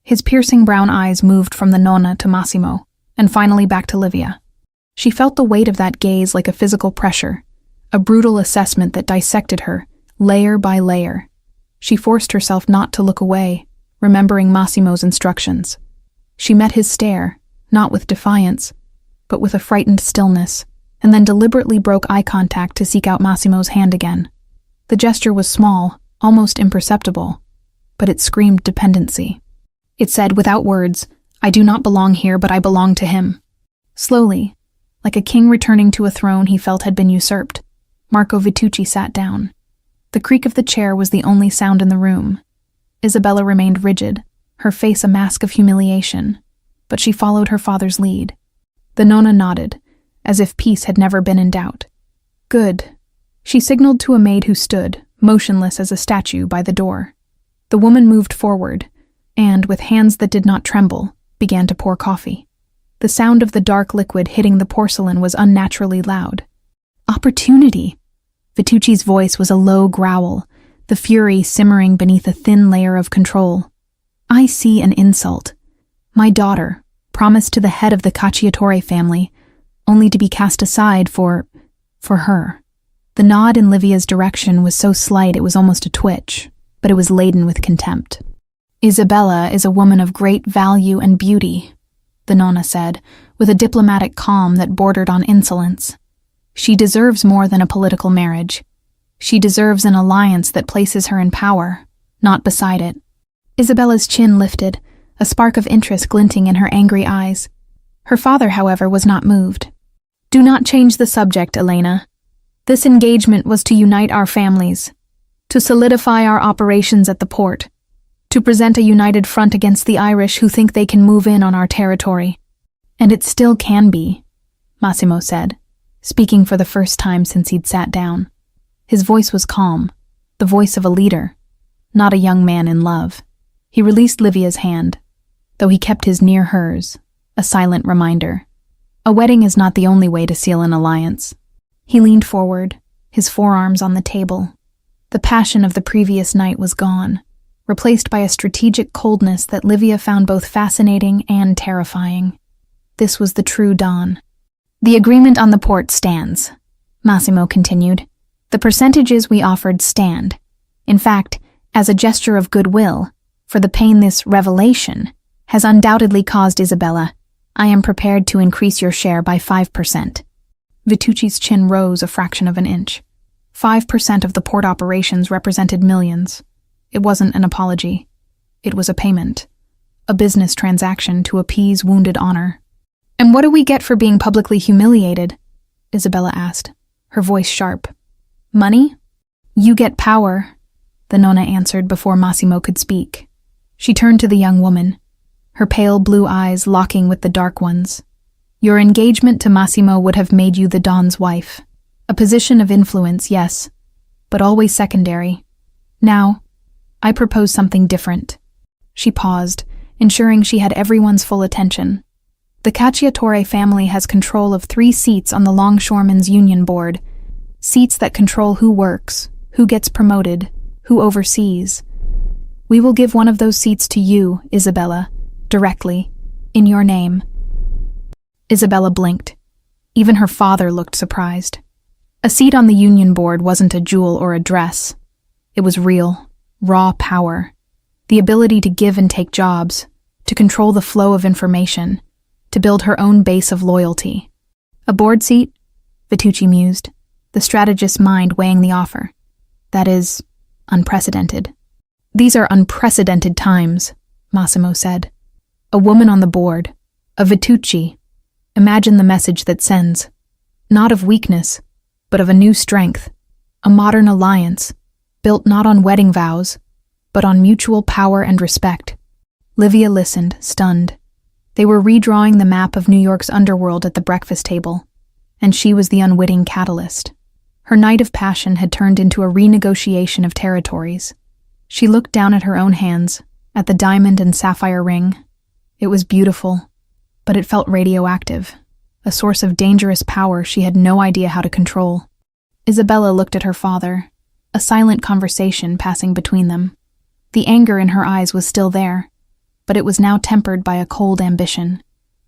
His piercing brown eyes moved from the nonna to Massimo, and finally back to Livia. She felt the weight of that gaze like a physical pressure, a brutal assessment that dissected her, layer by layer. She forced herself not to look away, remembering Massimo's instructions. She met his stare, not with defiance, but with a frightened stillness, and then deliberately broke eye contact to seek out Massimo's hand again. The gesture was small, almost imperceptible, but it screamed dependency. It said, without words, "I do not belong here, but I belong to him." Slowly, like a king returning to a throne he felt had been usurped, Marco Vitucci sat down. The creak of the chair was the only sound in the room. Isabella remained rigid, her face a mask of humiliation, but she followed her father's lead. The nonna nodded, as if peace had never been in doubt. "Good." She signaled to a maid who stood, motionless as a statue, by the door. The woman moved forward, and, with hands that did not tremble, began to pour coffee. The sound of the dark liquid hitting the porcelain was unnaturally loud. "Opportunity!" Vitucci's voice was a low growl, the fury simmering beneath a thin layer of control. "I see an insult. My daughter, promised to the head of the Cacciatore family, only to be cast aside for her." The nod in Livia's direction was so slight it was almost a twitch, but it was laden with contempt. "Isabella is a woman of great value and beauty," the nonna said, with a diplomatic calm that bordered on insolence. "She deserves more than a political marriage. She deserves an alliance that places her in power, not beside it." Isabella's chin lifted, a spark of interest glinting in her angry eyes. Her father, however, was not moved. "Do not change the subject, Elena. This engagement was to unite our families, to solidify our operations at the port, to present a united front against the Irish who think they can move in on our territory. And it still can be, Massimo said, speaking for the first time since he'd sat down. His voice was calm, the voice of a leader, not a young man in love. He released Livia's hand, though he kept his near hers, a silent reminder. A wedding is not the only way to seal an alliance. He leaned forward, his forearms on the table. The passion of the previous night was gone, replaced by a strategic coldness that Livia found both fascinating and terrifying. This was the true Don. The agreement on the port stands, Massimo continued. The percentages we offered stand. In fact, as a gesture of goodwill, for the pain this revelation has undoubtedly caused Isabella, I am prepared to increase your share by 5%. Vitucci's chin rose a fraction of an inch. 5% of the port operations represented millions. It wasn't an apology. It was a payment. A business transaction to appease wounded honor. And what do we get for being publicly humiliated? Isabella asked, her voice sharp. Money? You get power, the Nonna answered before Massimo could speak. She turned to the young woman, her pale blue eyes locking with the dark ones. Your engagement to Massimo would have made you the Don's wife. A position of influence, yes, but always secondary. Now, I propose something different. She paused, ensuring she had everyone's full attention. The Cacciatore family has control of 3 seats on the Longshoremen's Union Board, seats that control who works, who gets promoted, who oversees. We will give one of those seats to you, Isabella, directly, in your name. Isabella blinked. Even her father looked surprised. A seat on the Union Board wasn't a jewel or a dress. It was real, raw power. The ability to give and take jobs, to control the flow of information, to build her own base of loyalty. A board seat? Vitucci mused, the strategist's mind weighing the offer. That is, unprecedented. These are unprecedented times, Massimo said. A woman on the board, a Vitucci. Imagine the message that sends. Not of weakness, but of a new strength. A modern alliance, built not on wedding vows, but on mutual power and respect. Livia listened, stunned. They were redrawing the map of New York's underworld at the breakfast table, and she was the unwitting catalyst. Her night of passion had turned into a renegotiation of territories. She looked down at her own hands, at the diamond and sapphire ring. It was beautiful, but it felt radioactive, a source of dangerous power she had no idea how to control. Isabella looked at her father, a silent conversation passing between them. The anger in her eyes was still there, but it was now tempered by a cold ambition.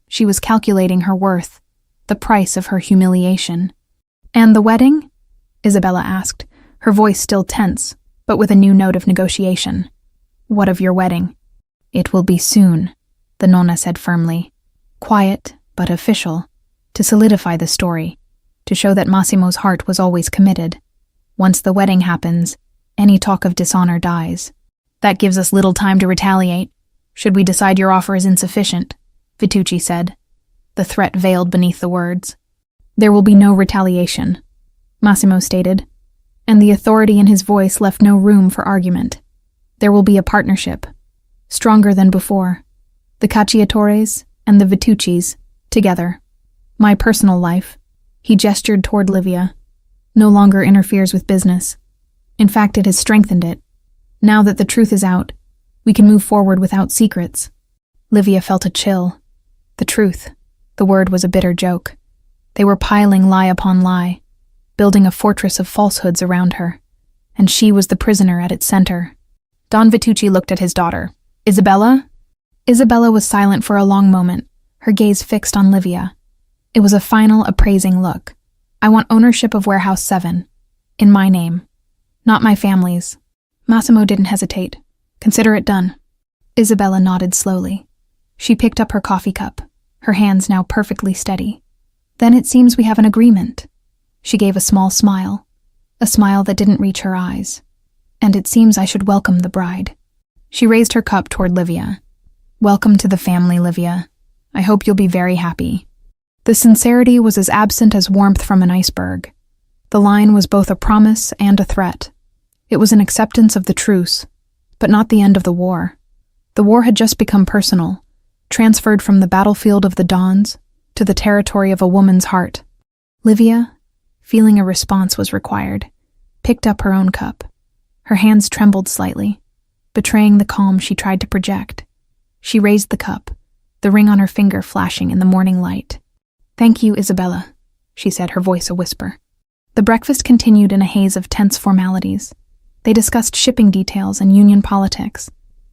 She was calculating her worth, the price of her humiliation. And the wedding? Isabella asked, her voice still tense, but with a new note of negotiation. What of your wedding? It will be soon, the Nonna said firmly. Quiet, but official, to solidify the story, to show that Massimo's heart was always committed. Once the wedding happens, any talk of dishonor dies. That gives us little time to retaliate, should we decide your offer is insufficient, Vitucci said, the threat veiled beneath the words. There will be no retaliation, Massimo stated, and the authority in his voice left no room for argument. There will be a partnership, stronger than before. The Cacciatores and the Vituccis, together. My personal life, he gestured toward Livia, no longer interferes with business. In fact, it has strengthened it. Now that the truth is out, we can move forward without secrets. Livia felt a chill. The truth. The word was a bitter joke. They were piling lie upon lie, building a fortress of falsehoods around her, and she was the prisoner at its center. Don Vitucci looked at his daughter. Isabella? Isabella was silent for a long moment, her gaze fixed on Livia. It was a final, appraising look. I want ownership of Warehouse 7, in my name, not my family's. Massimo didn't hesitate. Consider it done. Isabella nodded slowly. She picked up her coffee cup, her hands now perfectly steady. Then it seems we have an agreement. She gave a small smile, a smile that didn't reach her eyes. And it seems I should welcome the bride. She raised her cup toward Livia. Welcome to the family, Livia. I hope you'll be very happy. The sincerity was as absent as warmth from an iceberg. The line was both a promise and a threat. It was an acceptance of the truce, but not the end of the war. The war had just become personal, transferred from the battlefield of the dawns to the territory of a woman's heart. Livia, feeling a response was required, picked up her own cup. Her hands trembled slightly, betraying the calm she tried to project. She raised the cup, the ring on her finger flashing in the morning light. "Thank you, Isabella," she said, her voice a whisper. The breakfast continued in a haze of tense formalities. They discussed shipping details and union politics,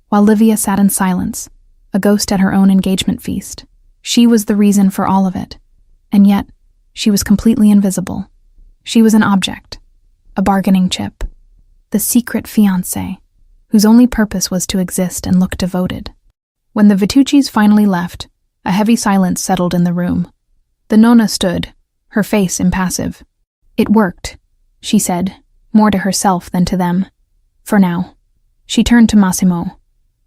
while Livia sat in silence, a ghost at her own engagement feast. She was the reason for all of it, and yet she was completely invisible. She was an object, a bargaining chip, the secret fiancé, whose only purpose was to exist and look devoted. When the Vituccis finally left, a heavy silence settled in the room. The nonna stood, her face impassive. "It worked," she said, more to herself than to them. "For now." She turned to Massimo.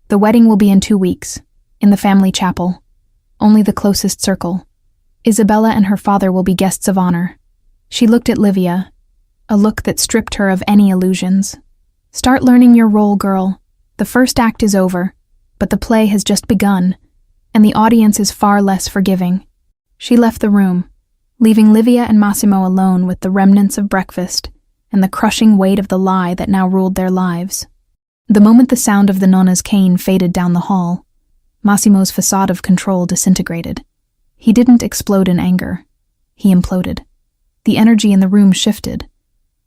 "The wedding will be in 2 weeks, in the family chapel. Only the closest circle. Isabella and her father will be guests of honor." She looked at Livia, a look that stripped her of any illusions. "Start learning your role, girl. The first act is over, but the play has just begun, and the audience is far less forgiving." She left the room, leaving Livia and Massimo alone with the remnants of breakfast and the crushing weight of the lie that now ruled their lives. The moment the sound of the nonna's cane faded down the hall, Massimo's facade of control disintegrated. He didn't explode in anger. He imploded. The energy in the room shifted,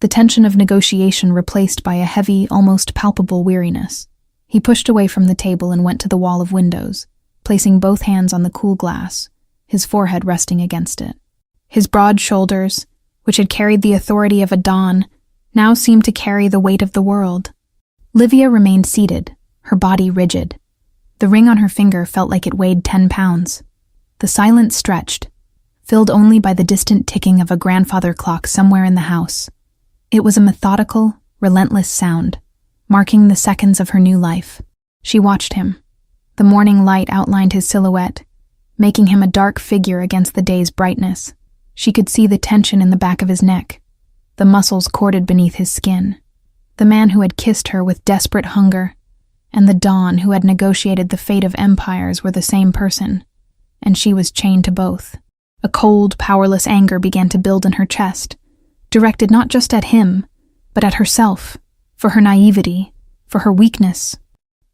the tension of negotiation replaced by a heavy, almost palpable weariness. He pushed away from the table and went to the wall of windows, placing both hands on the cool glass, his forehead resting against it. His broad shoulders, which had carried the authority of a dawn, now seemed to carry the weight of the world. Livia remained seated, her body rigid. The ring on her finger felt like it weighed 10 pounds. The silence stretched, filled only by the distant ticking of a grandfather clock somewhere in the house. It was a methodical, relentless sound, marking the seconds of her new life. She watched him. The morning light outlined his silhouette, making him a dark figure against the day's brightness. She could see the tension in the back of his neck, the muscles corded beneath his skin. The man who had kissed her with desperate hunger, and the dawn who had negotiated the fate of empires were the same person, and she was chained to both. A cold, powerless anger began to build in her chest, directed not just at him, but at herself, for her naivety, for her weakness.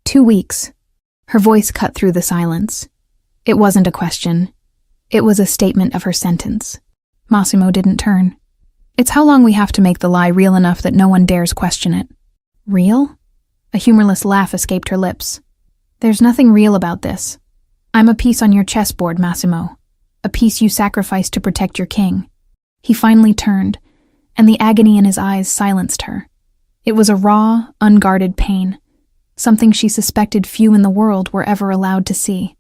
2 weeks. Her voice cut through the silence. It wasn't a question. It was a statement of her sentence. Massimo didn't turn. "It's how long we have to make the lie real enough that no one dares question it." "Real?" A humorless laugh escaped her lips. "There's nothing real about this. I'm a piece on your chessboard, Massimo. A piece you sacrificed to protect your king." He finally turned, and the agony in his eyes silenced her. It was a raw, unguarded pain, something she suspected few in the world were ever allowed to see.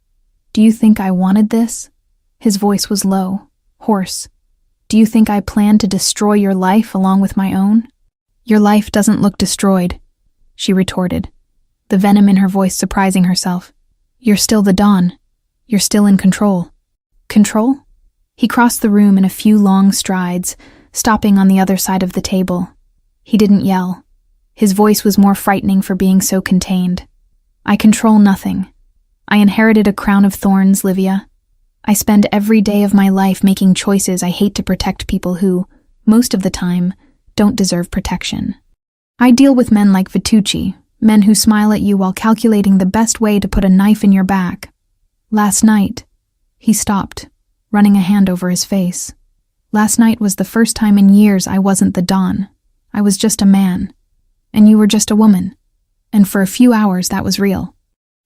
"Do you think I wanted this?" His voice was low, hoarse. "Do you think I planned to destroy your life along with my own?" "Your life doesn't look destroyed," she retorted, the venom in her voice surprising herself. "You're still the Dawn. You're still in control." "Control?" He crossed the room in a few long strides, stopping on the other side of the table. He didn't yell. His voice was more frightening for being so contained. "I control nothing. I inherited a crown of thorns, Livia. I spend every day of my life making choices I hate to protect people who, most of the time, don't deserve protection. I deal with men like Vitucci, men who smile at you while calculating the best way to put a knife in your back. Last night," he stopped, running a hand over his face. "Last night was the first time in years I wasn't the Dawn. I was just a man. And you were just a woman. And for a few hours that was real."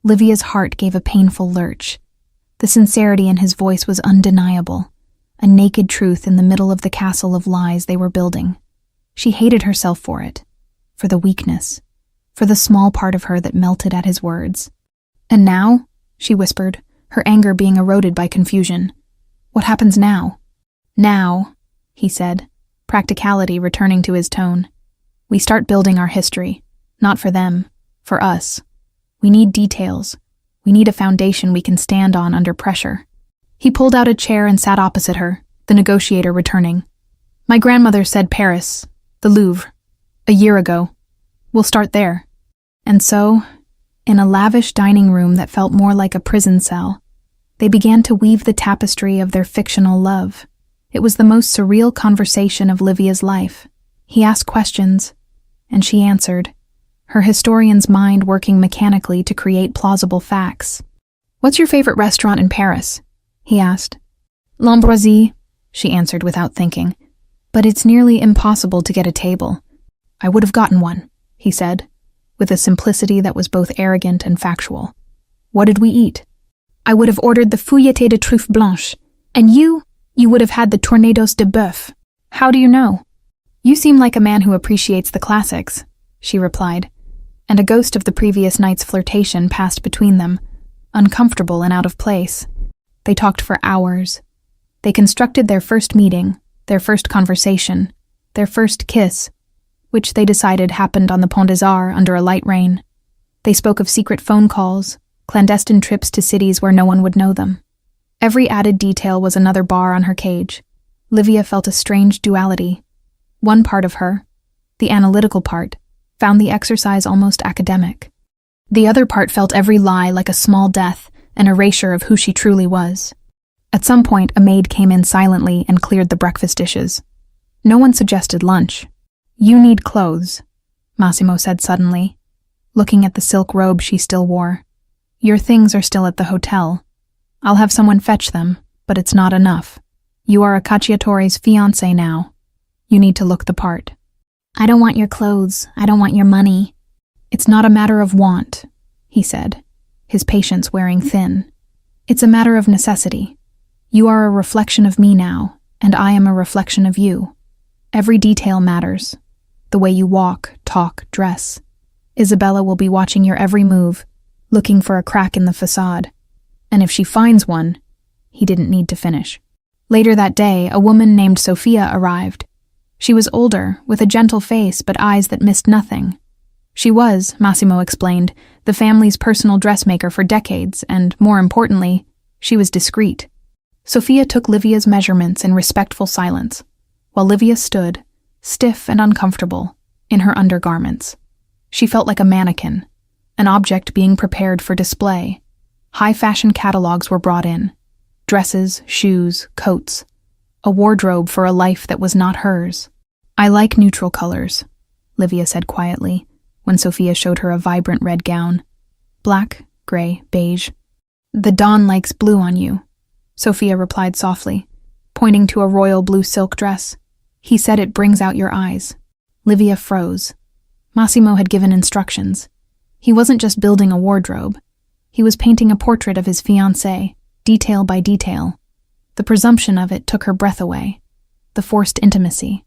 Livia's heart gave a painful lurch. The sincerity in his voice was undeniable, a naked truth in the middle of the castle of lies they were building. She hated herself for it, for the weakness, for the small part of her that melted at his words. "And now?" she whispered, her anger being eroded by confusion. "What happens now?" "Now," he said, practicality returning to his tone. "We start building our history, not for them, for us. We need details. We need a foundation we can stand on under pressure." He pulled out a chair and sat opposite her, the negotiator returning. "My grandmother said Paris, the Louvre, a year ago. We'll start there." And so, In a lavish dining room that felt more like a prison cell, they began to weave the tapestry of their fictional love. It was the most surreal conversation of Livia's life. He asked questions, and she answered, her historian's mind working mechanically to create plausible facts. "What's your favorite restaurant in Paris?" he asked. "L'Ambroisie," she answered without thinking. "But it's nearly impossible to get a table." "I would have gotten one," he said, with a simplicity that was both arrogant and factual. "What did we eat?" "I would have ordered the fouilleté de truffe blanche, and you would have had the tournedos de bœuf." "How do you know?" "You seem like a man who appreciates the classics," she replied, and a ghost of the previous night's flirtation passed between them, uncomfortable and out of place. They talked for hours. They constructed their first meeting, their first conversation, their first kiss, which they decided happened on the Pont des Arts under a light rain. They spoke of secret phone calls, clandestine trips to cities where no one would know them. Every added detail was another bar on her cage. Livia felt a strange duality. One part of her, the analytical part, found the exercise almost academic. The other part felt every lie like a small death, an erasure of who she truly was. At some point, a maid came in silently and cleared the breakfast dishes. No one suggested lunch. "You need clothes," Massimo said suddenly, looking at the silk robe she still wore. "Your things are still at the hotel. I'll have someone fetch them, but it's not enough. You are a cacciatore's fiancé now. You need to look the part." "I don't want your clothes. I don't want your money." "It's not a matter of want," he said, his patience wearing thin. "It's a matter of necessity. You are a reflection of me now, and I am a reflection of you. Every detail matters. The way you walk, talk, dress. Isabella will be watching your every move, looking for a crack in the facade. And if she finds one," he didn't need to finish. Later that day, a woman named Sophia arrived. She was older, with a gentle face but eyes that missed nothing. She was, Massimo explained, the family's personal dressmaker for decades, and, more importantly, she was discreet. Sophia took Livia's measurements in respectful silence, while Livia stood, stiff and uncomfortable, in her undergarments. She felt like a mannequin, an object being prepared for display. High-fashion catalogs were brought in. Dresses, shoes, coats. A wardrobe for a life that was not hers. "I like neutral colors," Livia said quietly, when Sophia showed her a vibrant red gown. "Black, gray, beige." "The Don likes blue on you," Sophia replied softly, pointing to a royal blue silk dress. "He said it brings out your eyes." Livia froze. Massimo had given instructions. He wasn't just building a wardrobe. He was painting a portrait of his fiancée, detail by detail. The presumption of it took her breath away. The forced intimacy.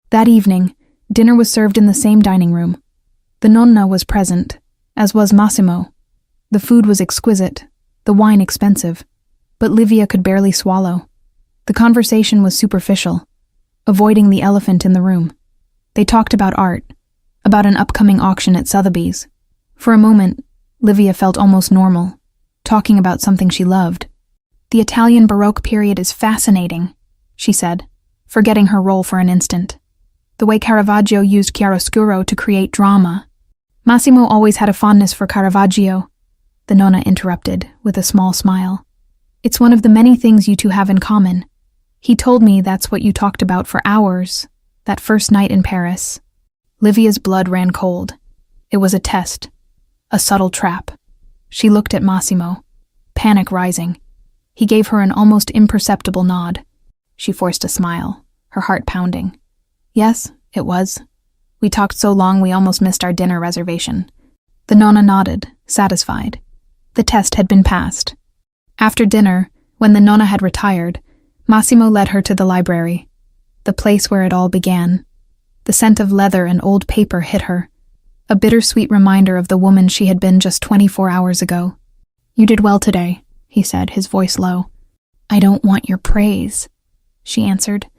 That evening, dinner was served in the same dining room. The nonna was present, as was Massimo. The food was exquisite, the wine expensive, but Livia could barely swallow. The conversation was superficial, avoiding the elephant in the room. They talked about art, about an upcoming auction at Sotheby's. For a moment, Livia felt almost normal, talking about something she loved. "The Italian Baroque period is fascinating," she said, forgetting her role for an instant. "The way Caravaggio used chiaroscuro to create drama." "Massimo always had a fondness for Caravaggio," the nonna interrupted, with a small smile. "It's one of the many things you two have in common. He told me that's what you talked about for hours, that first night in Paris." Livia's blood ran cold. It was a test, a subtle trap. She looked at Massimo, panic rising. He gave her an almost imperceptible nod. She forced a smile, her heart pounding. "Yes, it was. We talked so long we almost missed our dinner reservation." The nonna nodded, satisfied. The test had been passed. After dinner, when the nonna had retired, Massimo led her to the library, the place where it all began. The scent of leather and old paper hit her, a bittersweet reminder of the woman she had been just 24 hours ago. "You did well today," he said, his voice low. "I don't want your praise," she answered,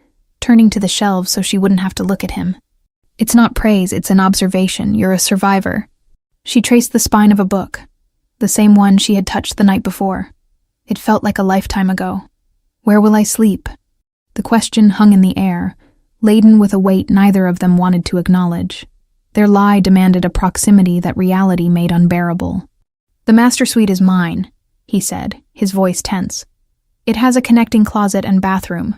turning to the shelves so she wouldn't have to look at him. "It's not praise, it's an observation. You're a survivor." She traced the spine of a book, the same one she had touched the night before. It felt like a lifetime ago. "Where will I sleep?" The question hung in the air, laden with a weight neither of them wanted to acknowledge. Their lie demanded a proximity that reality made unbearable. "The master suite is mine," he said, his voice tense. "It has a connecting closet and bathroom.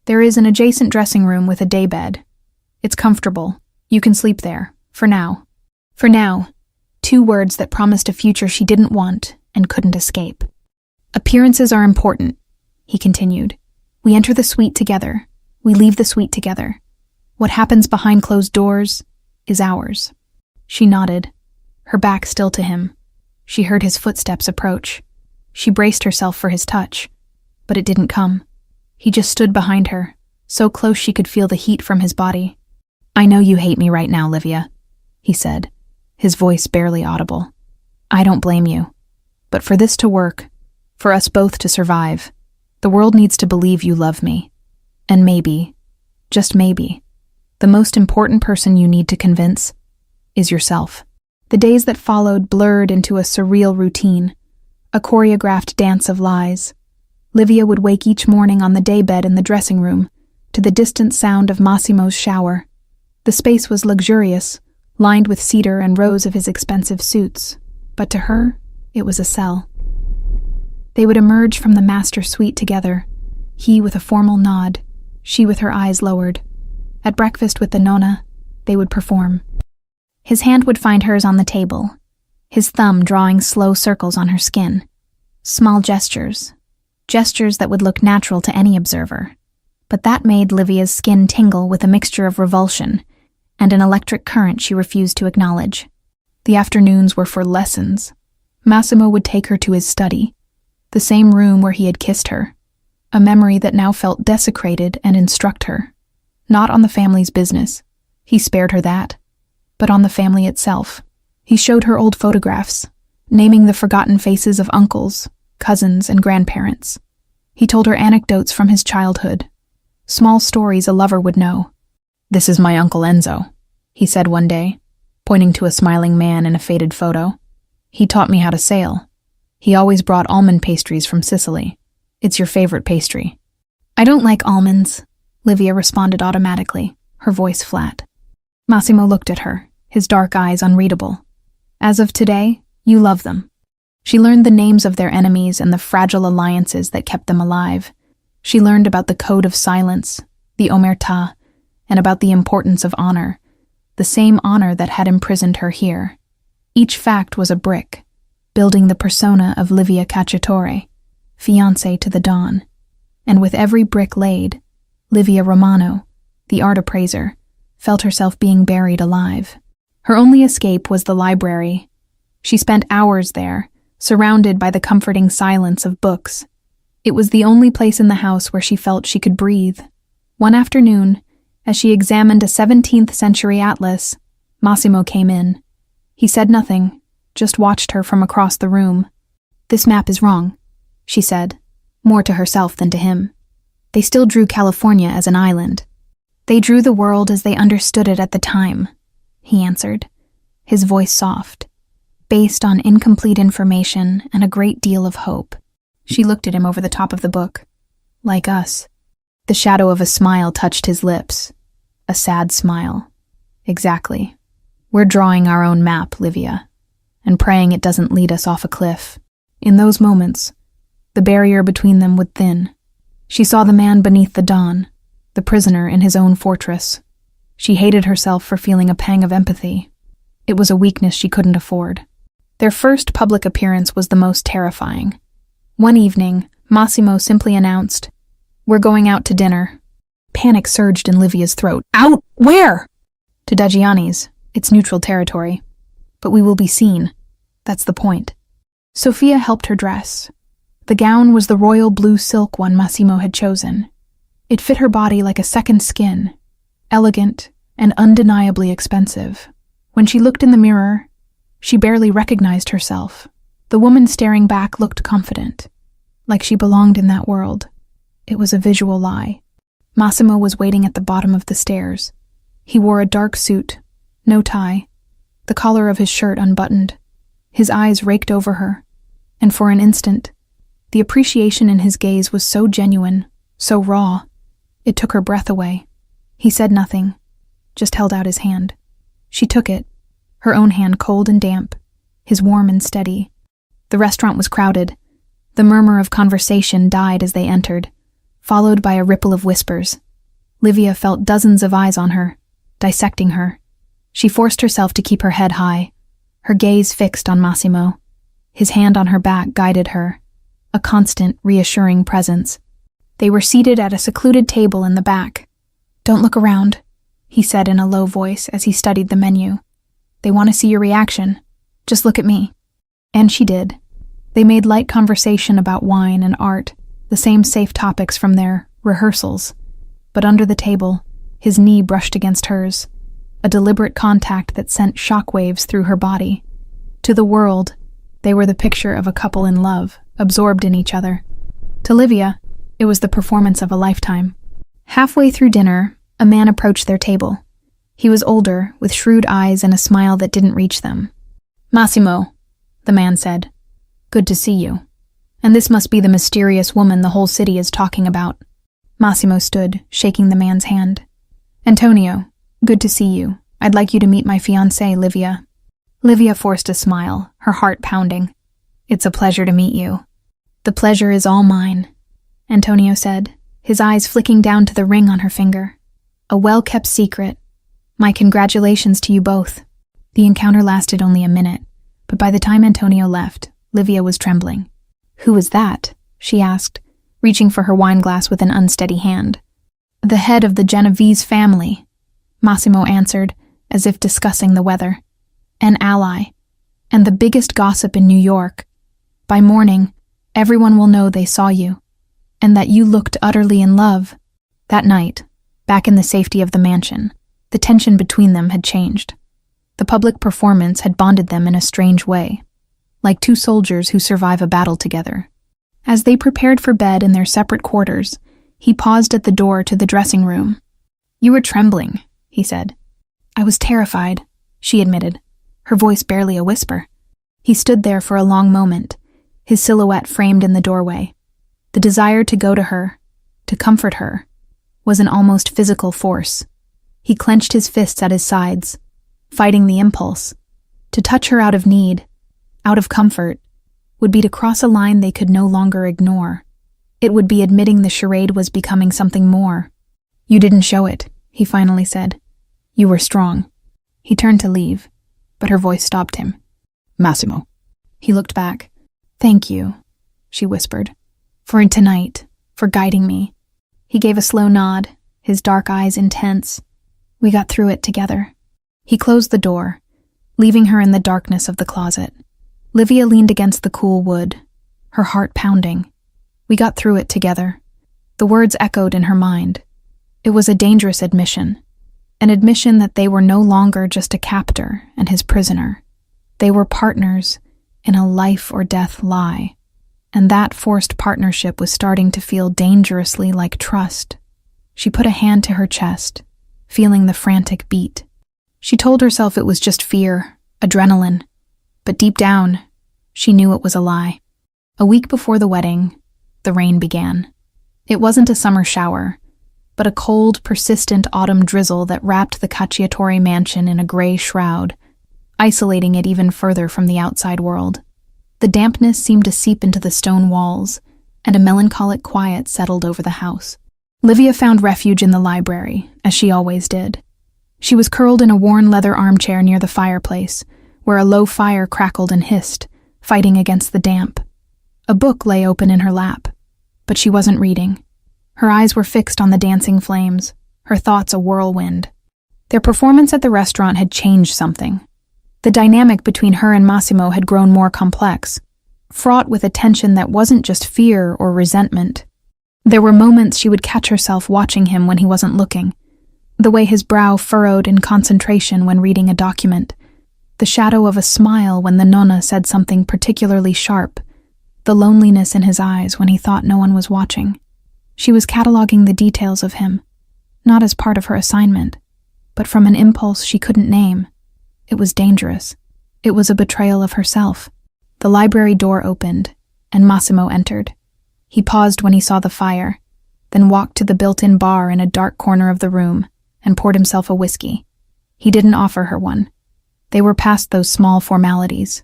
There is an adjacent dressing room with a daybed. It's comfortable. You can sleep there, for now." For now, 2 words that promised a future she didn't want and couldn't escape. "Appearances are important," he continued. "We enter the suite together. We leave the suite together. What happens behind closed doors is ours." She nodded, her back still to him. She heard his footsteps approach. She braced herself for his touch, but it didn't come. He just stood behind her, so close she could feel the heat from his body. "I know you hate me right now, Livia," he said, his voice barely audible. "I don't blame you. But for this to work, for us both to survive, the world needs to believe you love me. And maybe, just maybe, the most important person you need to convince is yourself." The days that followed blurred into a surreal routine, a choreographed dance of lies. Livia would wake each morning on the daybed in the dressing room to the distant sound of Massimo's shower. The space was luxurious, lined with cedar and rows of his expensive suits, but to her, it was a cell. They would emerge from the master suite together, he with a formal nod, she with her eyes lowered. At breakfast with the nonna, they would perform. His hand would find hers on the table, his thumb drawing slow circles on her skin. Small gestures that would look natural to any observer. But that made Livia's skin tingle with a mixture of revulsion and an electric current she refused to acknowledge. The afternoons were for lessons. Massimo would take her to his study, the same room where he had kissed her, a memory that now felt desecrated, and instruct her. Not on the family's business. He spared her that. But on the family itself. He showed her old photographs, naming the forgotten faces of uncles, cousins, and grandparents. He told her anecdotes from his childhood, small stories a lover would know. "This is my Uncle Enzo," he said one day, pointing to a smiling man in a faded photo. "He taught me how to sail. He always brought almond pastries from Sicily. It's your favorite pastry." "I don't like almonds," Livia responded automatically, her voice flat. Massimo looked at her, his dark eyes unreadable. "As of today, you love them." She learned the names of their enemies and the fragile alliances that kept them alive. She learned about the code of silence, the omertà, and about the importance of honor, the same honor that had imprisoned her here. Each fact was a brick, building the persona of Livia Cacciatore, fiancée to the Don. And with every brick laid, Livia Romano, the art appraiser, felt herself being buried alive. Her only escape was the library. She spent hours there, surrounded by the comforting silence of books. It was the only place in the house where she felt she could breathe. One afternoon, as she examined a 17th century atlas, Massimo came in. He said nothing, just watched her from across the room. "This map is wrong," she said, more to herself than to him. "They still drew California as an island." "They drew the world as they understood it at the time," he answered, his voice soft, based on incomplete information and a great deal of hope. She looked at him over the top of the book. "Like us." The shadow of a smile touched his lips. A sad smile. "Exactly. We're drawing our own map, Livia, and praying it doesn't lead us off a cliff." In those moments, the barrier between them would thin. She saw the man beneath the dawn, the prisoner in his own fortress. She hated herself for feeling a pang of empathy. It was a weakness she couldn't afford. Their first public appearance was the most terrifying. One evening, Massimo simply announced, "We're going out to dinner." Panic surged in Livia's throat. "Out? Where?" "To Daggiani's. It's neutral territory. But we will be seen. That's the point." Sophia helped her dress. The gown was the royal blue silk one Massimo had chosen. It fit her body like a second skin, elegant and undeniably expensive. When she looked in the mirror, she barely recognized herself. The woman staring back looked confident, like she belonged in that world. It was a visual lie. Massimo was waiting at the bottom of the stairs. He wore a dark suit, no tie, the collar of his shirt unbuttoned. His eyes raked over her, and for an instant, the appreciation in his gaze was so genuine, so raw, it took her breath away. He said nothing, just held out his hand. She took it, her own hand cold and damp, his warm and steady. The restaurant was crowded. The murmur of conversation died as they entered, followed by a ripple of whispers. Livia felt dozens of eyes on her, dissecting her. She forced herself to keep her head high, her gaze fixed on Massimo. His hand on her back guided her, a constant, reassuring presence. They were seated at a secluded table in the back. "Don't look around," he said in a low voice as he studied the menu. "They want to see your reaction. Just look at me." And she did. They made light conversation about wine and art, the same safe topics from their rehearsals. But under the table, his knee brushed against hers, a deliberate contact that sent shockwaves through her body. To the world, they were the picture of a couple in love, absorbed in each other. To Livia, it was the performance of a lifetime. Halfway through dinner, a man approached their table. He was older, with shrewd eyes and a smile that didn't reach them. "Massimo," the man said. "Good to see you. And this must be the mysterious woman the whole city is talking about." Massimo stood, shaking the man's hand. "Antonio, good to see you. I'd like you to meet my fiancée, Livia." Livia forced a smile, her heart pounding. "It's a pleasure to meet you." "The pleasure is all mine," Antonio said, his eyes flicking down to the ring on her finger. "A well-kept secret. My congratulations to you both." The encounter lasted only a minute, but by the time Antonio left, Livia was trembling. "Who was that?" she asked, reaching for her wineglass with an unsteady hand. "The head of the Genovese family," Massimo answered, as if discussing the weather. "An ally, and the biggest gossip in New York. By morning, everyone will know they saw you, and that you looked utterly in love." That night, back in the safety of the mansion, the tension between them had changed. The public performance had bonded them in a strange way, like two soldiers who survive a battle together. As they prepared for bed in their separate quarters, he paused at the door to the dressing room. "You were trembling," he said. "I was terrified," she admitted, her voice barely a whisper. He stood there for a long moment, his silhouette framed in the doorway. The desire to go to her, to comfort her, was an almost physical force. He clenched his fists at his sides, fighting the impulse. To touch her out of need, out of comfort, would be to cross a line they could no longer ignore. It would be admitting the charade was becoming something more. "You didn't show it," he finally said. "You were strong." He turned to leave, but her voice stopped him. "Massimo." He looked back. "Thank you," she whispered, "for tonight, for guiding me." He gave a slow nod, his dark eyes intense. "We got through it together." He closed the door, leaving her in the darkness of the closet. Livia leaned against the cool wood, her heart pounding. "We got through it together." The words echoed in her mind. It was a dangerous admission, an admission that they were no longer just a captor and his prisoner. They were partners in a life-or-death lie, and that forced partnership was starting to feel dangerously like trust. She put a hand to her chest, feeling the frantic beat. She told herself it was just fear, adrenaline, but deep down, she knew it was a lie. A week before the wedding, the rain began. It wasn't a summer shower, but a cold, persistent autumn drizzle that wrapped the Cacciatore mansion in a gray shroud, isolating it even further from the outside world. The dampness seemed to seep into the stone walls, and a melancholic quiet settled over the house. Livia found refuge in the library, as she always did. She was curled in a worn leather armchair near the fireplace, where a low fire crackled and hissed, fighting against the damp. A book lay open in her lap, but she wasn't reading. Her eyes were fixed on the dancing flames, her thoughts a whirlwind. Their performance at the restaurant had changed something. The dynamic between her and Massimo had grown more complex, fraught with a tension that wasn't just fear or resentment. There were moments she would catch herself watching him when he wasn't looking, the way his brow furrowed in concentration when reading a document, the shadow of a smile when the nonna said something particularly sharp, the loneliness in his eyes when he thought no one was watching. She was cataloging the details of him, not as part of her assignment, but from an impulse she couldn't name. It was dangerous. It was a betrayal of herself. The library door opened, and Massimo entered. He paused when he saw the fire, then walked to the built-in bar in a dark corner of the room and poured himself a whiskey. He didn't offer her one. They were past those small formalities.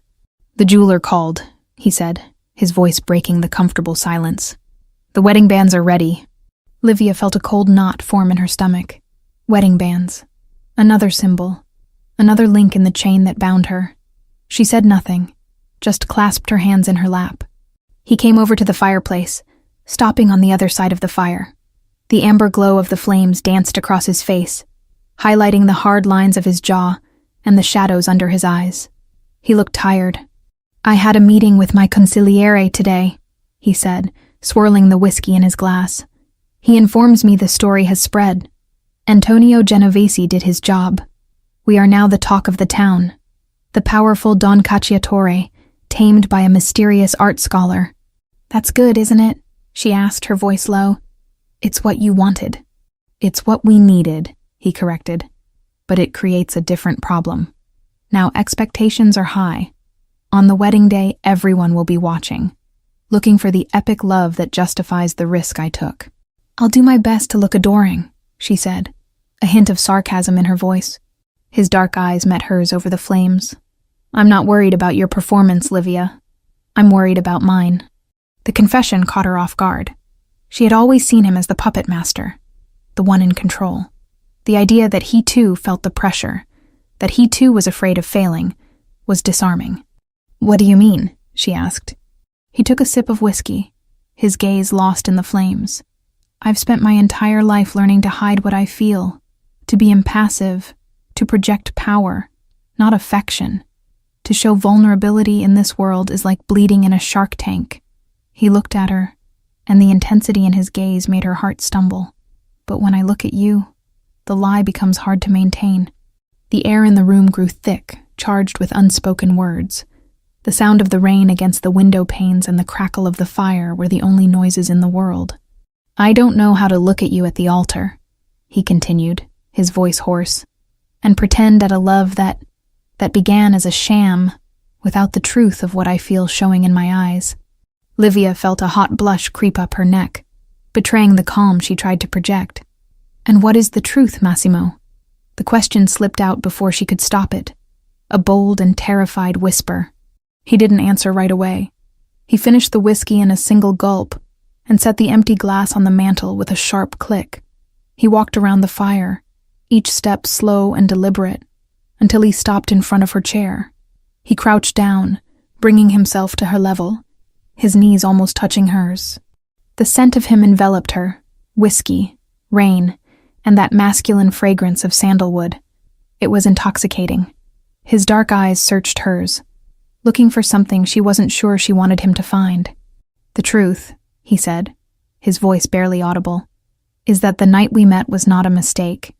"The jeweler called," he said, his voice breaking the comfortable silence. "The wedding bands are ready." Livia felt a cold knot form in her stomach. Wedding bands. Another symbol. Another link in the chain that bound her. She said nothing, just clasped her hands in her lap. He came over to the fireplace, stopping on the other side of the fire. The amber glow of the flames danced across his face, highlighting the hard lines of his jaw and the shadows under his eyes. He looked tired. "I had a meeting with my consigliere today," he said, swirling the whiskey in his glass. "He informs me the story has spread. Antonio Genovese did his job. We are now the talk of the town. The powerful Don Cacciatore, tamed by a mysterious art scholar." "That's good, isn't it?" she asked, her voice low. "It's what you wanted." "It's what we needed," he corrected. "But it creates a different problem. Now expectations are high. On the wedding day, everyone will be watching, looking for the epic love that justifies the risk I took." "I'll do my best to look adoring," she said, a hint of sarcasm in her voice. His dark eyes met hers over the flames. "I'm not worried about your performance, Livia. I'm worried about mine." The confession caught her off guard. She had always seen him as the puppet master, the one in control. The idea that he too felt the pressure, that he too was afraid of failing, was disarming. "What do you mean?" she asked. He took a sip of whiskey, his gaze lost in the flames. "I've spent my entire life learning to hide what I feel, to be impassive, to project power, not affection. To show vulnerability in this world is like bleeding in a shark tank." He looked at her, and the intensity in his gaze made her heart stumble. "But when I look at you, the lie becomes hard to maintain." The air in the room grew thick, charged with unspoken words. The sound of the rain against the window panes and the crackle of the fire were the only noises in the world. "I don't know how to look at you at the altar," he continued, his voice hoarse, "and pretend at a love that began as a sham, without the truth of what I feel showing in my eyes." Livia felt a hot blush creep up her neck, betraying the calm she tried to project. "And what is the truth, Massimo?" The question slipped out before she could stop it, a bold and terrified whisper. He didn't answer right away. He finished the whiskey in a single gulp and set the empty glass on the mantel with a sharp click. He walked around the fire, each step slow and deliberate, until he stopped in front of her chair. He crouched down, bringing himself to her level, his knees almost touching hers. The scent of him enveloped her, whiskey, rain, and that masculine fragrance of sandalwood. It was intoxicating. His dark eyes searched hers, looking for something she wasn't sure she wanted him to find. "The truth," he said, his voice barely audible, "is that the night we met was not a mistake.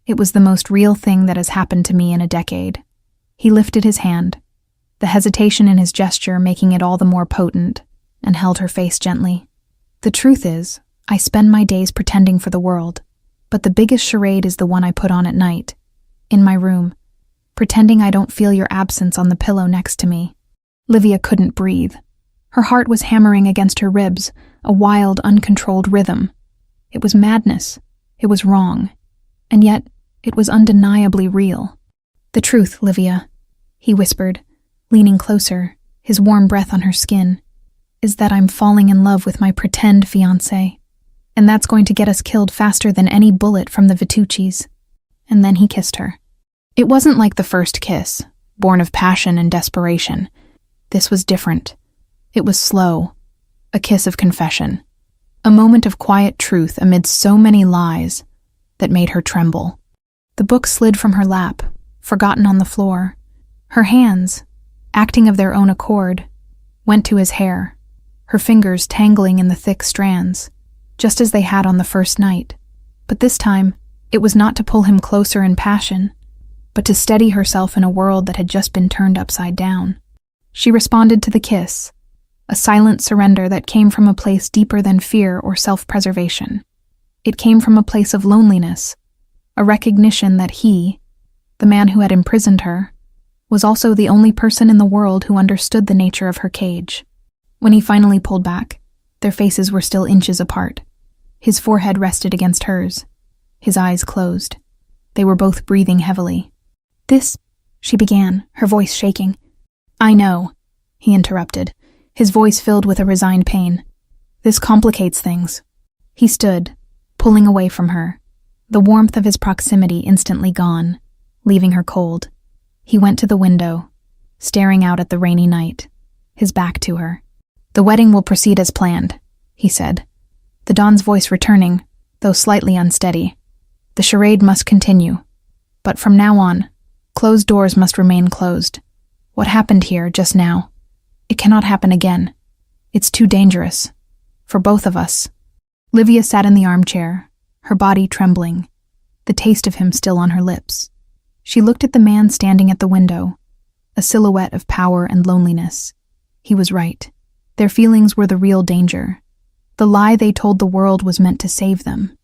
It was the most real thing that has happened to me in a decade." He lifted his hand, the hesitation in his gesture making it all the more potent, and held her face gently. "The truth is, I spend my days pretending for the world, but the biggest charade is the one I put on at night, in my room, pretending I don't feel your absence on the pillow next to me." Livia couldn't breathe. Her heart was hammering against her ribs, a wild, uncontrolled rhythm. It was madness. It was wrong. And yet, it was undeniably real. "The truth, Livia," he whispered, leaning closer, his warm breath on her skin, "is that I'm falling in love with my pretend fiancé, and that's going to get us killed faster than any bullet from the Vituccis." And then he kissed her. It wasn't like the first kiss, born of passion and desperation. This was different. It was slow, a kiss of confession, a moment of quiet truth amid so many lies that made her tremble. The book slid from her lap, forgotten on the floor. Her hands, acting of their own accord, went to his hair, her fingers tangling in the thick strands, just as they had on the first night. But this time, it was not to pull him closer in passion, but to steady herself in a world that had just been turned upside down. She responded to the kiss, a silent surrender that came from a place deeper than fear or self-preservation. It came from a place of loneliness, a recognition that he, the man who had imprisoned her, was also the only person in the world who understood the nature of her cage. When he finally pulled back, their faces were still inches apart. His forehead rested against hers. His eyes closed. They were both breathing heavily. "This," she began, her voice shaking. "I know," he interrupted, his voice filled with a resigned pain. "This complicates things." He stood, pulling away from her, the warmth of his proximity instantly gone, leaving her cold. He went to the window, staring out at the rainy night, his back to her. "The wedding will proceed as planned," he said, the Don's voice returning, though slightly unsteady. "The charade must continue. But from now on, closed doors must remain closed. What happened here just now, it cannot happen again. It's too dangerous. For both of us." Livia sat in the armchair, her body trembling, the taste of him still on her lips. She looked at the man standing at the window, a silhouette of power and loneliness. He was right. Their feelings were the real danger. The lie they told the world was meant to save them,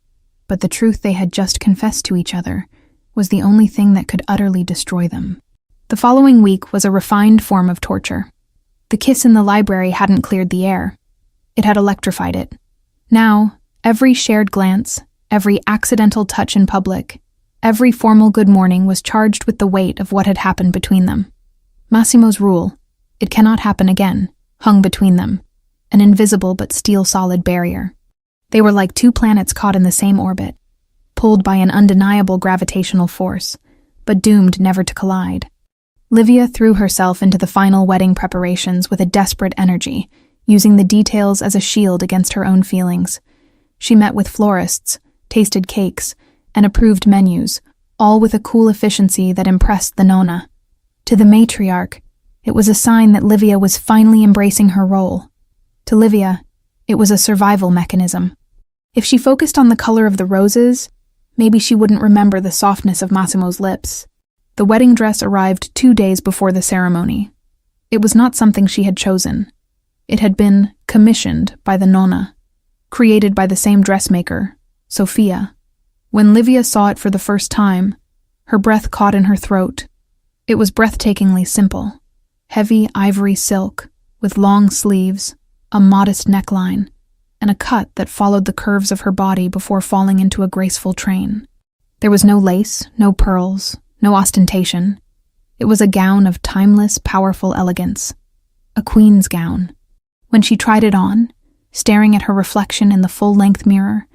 but the truth they had just confessed to each other was the only thing that could utterly destroy them. The following week was a refined form of torture. The kiss in the library hadn't cleared the air. It had electrified it. Now, every shared glance, every accidental touch in public, every formal good morning was charged with the weight of what had happened between them. Massimo's rule, "It cannot happen again," hung between them, an invisible but steel-solid barrier. They were like two planets caught in the same orbit, pulled by an undeniable gravitational force, but doomed never to collide. Livia threw herself into the final wedding preparations with a desperate energy, using the details as a shield against her own feelings. She met with florists, tasted cakes, and approved menus, all with a cool efficiency that impressed the nonna. To the matriarch, it was a sign that Livia was finally embracing her role. To Livia, it was a survival mechanism. If she focused on the color of the roses, maybe she wouldn't remember the softness of Massimo's lips. The wedding dress arrived 2 days before the ceremony. It was not something she had chosen. It had been commissioned by the nonna, created by the same dressmaker, Sofia. When Livia saw it for the first time, her breath caught in her throat. It was breathtakingly simple. Heavy ivory silk, with long sleeves, a modest neckline, and a cut that followed the curves of her body before falling into a graceful train. There was no lace, no pearls, no ostentation. It was a gown of timeless, powerful elegance. A queen's gown. When she tried it on, staring at her reflection in the full-length mirror,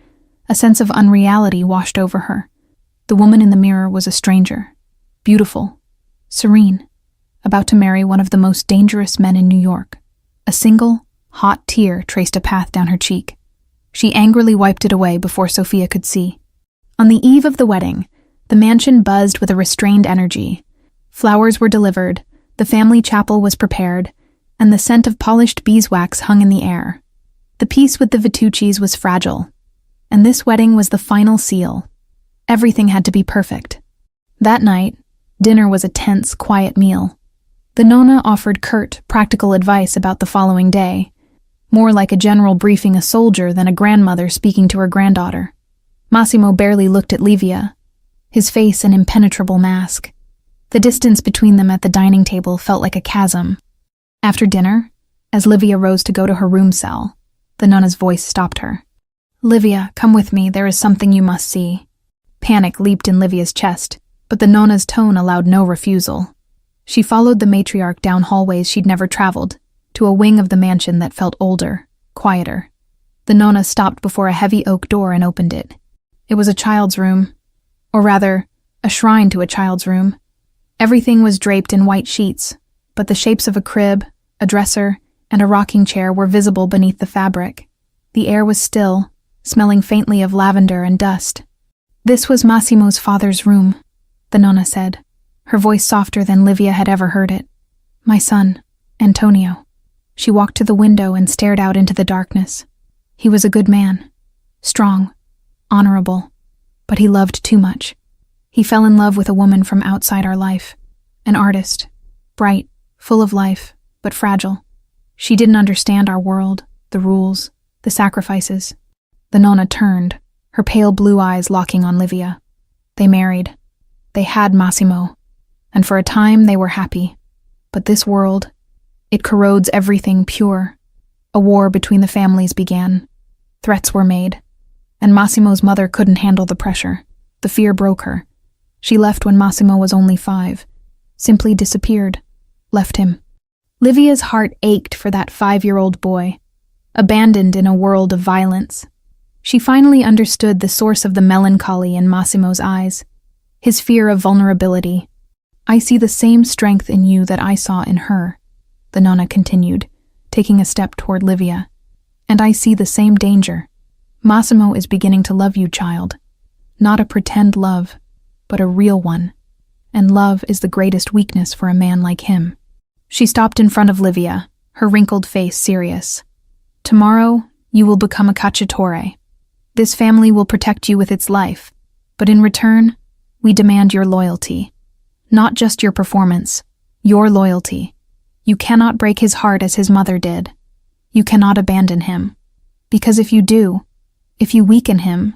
a sense of unreality washed over her. The woman in the mirror was a stranger, beautiful, serene, about to marry one of the most dangerous men in New York. A single, hot tear traced a path down her cheek. She angrily wiped it away before Sophia could see. On the eve of the wedding, the mansion buzzed with a restrained energy. Flowers were delivered, the family chapel was prepared, and the scent of polished beeswax hung in the air. The peace with the Vituccis was fragile, and this wedding was the final seal. Everything had to be perfect. That night, dinner was a tense, quiet meal. The nonna offered curt, practical advice about the following day, more like a general briefing a soldier than a grandmother speaking to her granddaughter. Massimo barely looked at Livia, his face an impenetrable mask. The distance between them at the dining table felt like a chasm. After dinner, as Livia rose to go to her room cell, the nonna's voice stopped her. "Livia, come with me, there is something you must see." Panic leaped in Livia's chest, but the nonna's tone allowed no refusal. She followed the matriarch down hallways she'd never traveled, to a wing of the mansion that felt older, quieter. The nonna stopped before a heavy oak door and opened it. It was a child's room, or rather, a shrine to a child's room. Everything was draped in white sheets, but the shapes of a crib, a dresser, and a rocking chair were visible beneath the fabric. The air was still, smelling faintly of lavender and dust. "This was Massimo's father's room," the nonna said, her voice softer than Livia had ever heard it. "My son, Antonio." She walked to the window and stared out into the darkness. He was a good man, strong, honorable, but he loved too much. He fell in love with a woman from outside our life, an artist, bright, full of life, but fragile. She didn't understand our world, the rules, the sacrifices. The nonna turned, her pale blue eyes locking on Livia. They married. They had Massimo, and for a time they were happy. But this world, it corrodes everything pure. A war between the families began. Threats were made, and Massimo's mother couldn't handle the pressure. The fear broke her. She left when Massimo was only 5, simply disappeared, left him. Livia's heart ached for that 5-year-old boy, abandoned in a world of violence. She finally understood the source of the melancholy in Massimo's eyes, his fear of vulnerability. "I see the same strength in you that I saw in her," the nonna continued, taking a step toward Livia. "And I see the same danger. Massimo is beginning to love you, child. Not a pretend love, but a real one. And love is the greatest weakness for a man like him." She stopped in front of Livia, her wrinkled face serious. "Tomorrow, you will become a cacciatore. This family will protect you with its life, but in return, we demand your loyalty. Not just your performance, your loyalty. You cannot break his heart as his mother did. You cannot abandon him. Because if you do, if you weaken him,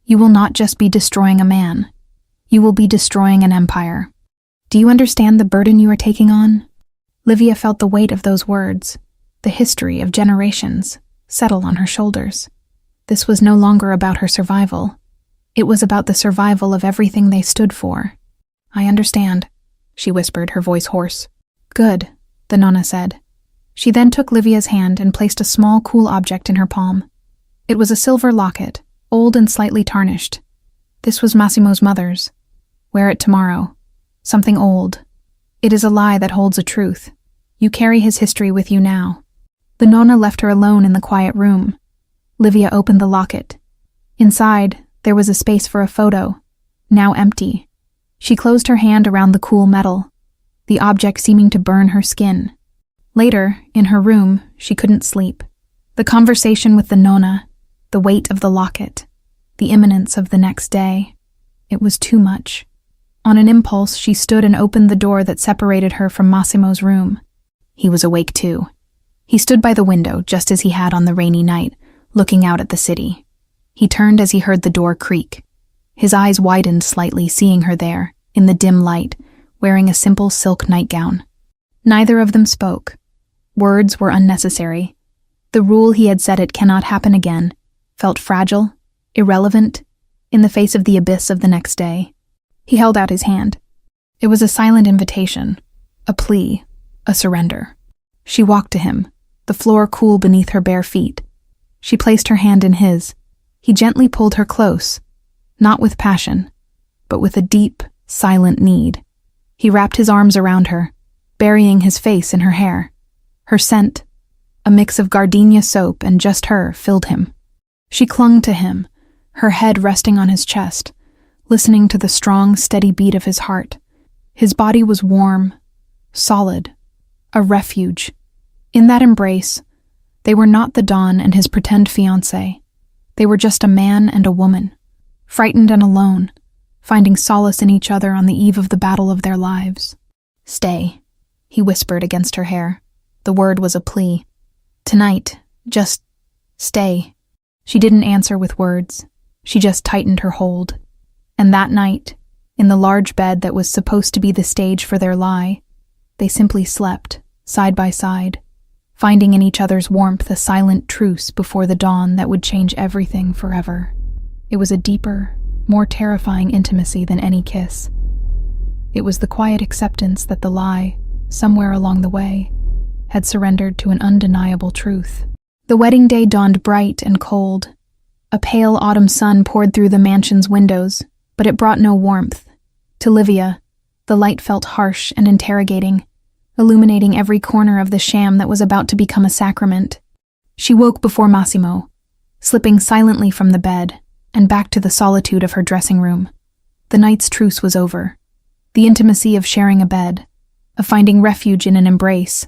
you will not just be destroying a man. You will be destroying an empire. Do you understand the burden you are taking on?" Livia felt the weight of those words, the history of generations, settle on her shoulders. This was no longer about her survival. It was about the survival of everything they stood for. "I understand," she whispered, her voice hoarse. "Good," the nonna said. She then took Livia's hand and placed a small, cool object in her palm. It was a silver locket, old and slightly tarnished. This was Massimo's mother's. "Wear it tomorrow. Something old. It is a lie that holds a truth. You carry his history with you now." The nonna left her alone in the quiet room. Livia opened the locket. Inside, there was a space for a photo, now empty. She closed her hand around the cool metal, the object seeming to burn her skin. Later, in her room, she couldn't sleep. The conversation with the nonna, the weight of the locket, the imminence of the next day. It was too much. On an impulse, she stood and opened the door that separated her from Massimo's room. He was awake too. He stood by the window, just as he had on the rainy night, looking out at the city. He turned as he heard the door creak. His eyes widened slightly, seeing her there, in the dim light, wearing a simple silk nightgown. Neither of them spoke. Words were unnecessary. The rule he had said it cannot happen again felt fragile, irrelevant, in the face of the abyss of the next day. He held out his hand. It was a silent invitation, a plea, a surrender. She walked to him, the floor cool beneath her bare feet. She placed her hand in his. He gently pulled her close, not with passion, but with a deep, silent need. He wrapped his arms around her, burying his face in her hair. Her scent, a mix of gardenia soap and just her, filled him. She clung to him, her head resting on his chest, listening to the strong, steady beat of his heart. His body was warm, solid, a refuge. In that embrace, they were not the Don and his pretend fiancé. They were just a man and a woman, frightened and alone, finding solace in each other on the eve of the battle of their lives. "Stay," he whispered against her hair. The word was a plea. "Tonight, just stay." She didn't answer with words. She just tightened her hold. And that night, in the large bed that was supposed to be the stage for their lie, they simply slept, side by side, finding in each other's warmth a silent truce before the dawn that would change everything forever. It was a deeper, more terrifying intimacy than any kiss. It was the quiet acceptance that the lie, somewhere along the way, had surrendered to an undeniable truth. The wedding day dawned bright and cold. A pale autumn sun poured through the mansion's windows, but it brought no warmth. To Livia, the light felt harsh and interrogating, illuminating every corner of the sham that was about to become a sacrament. She woke before Massimo, slipping silently from the bed and back to the solitude of her dressing room. The night's truce was over. The intimacy of sharing a bed, of finding refuge in an embrace,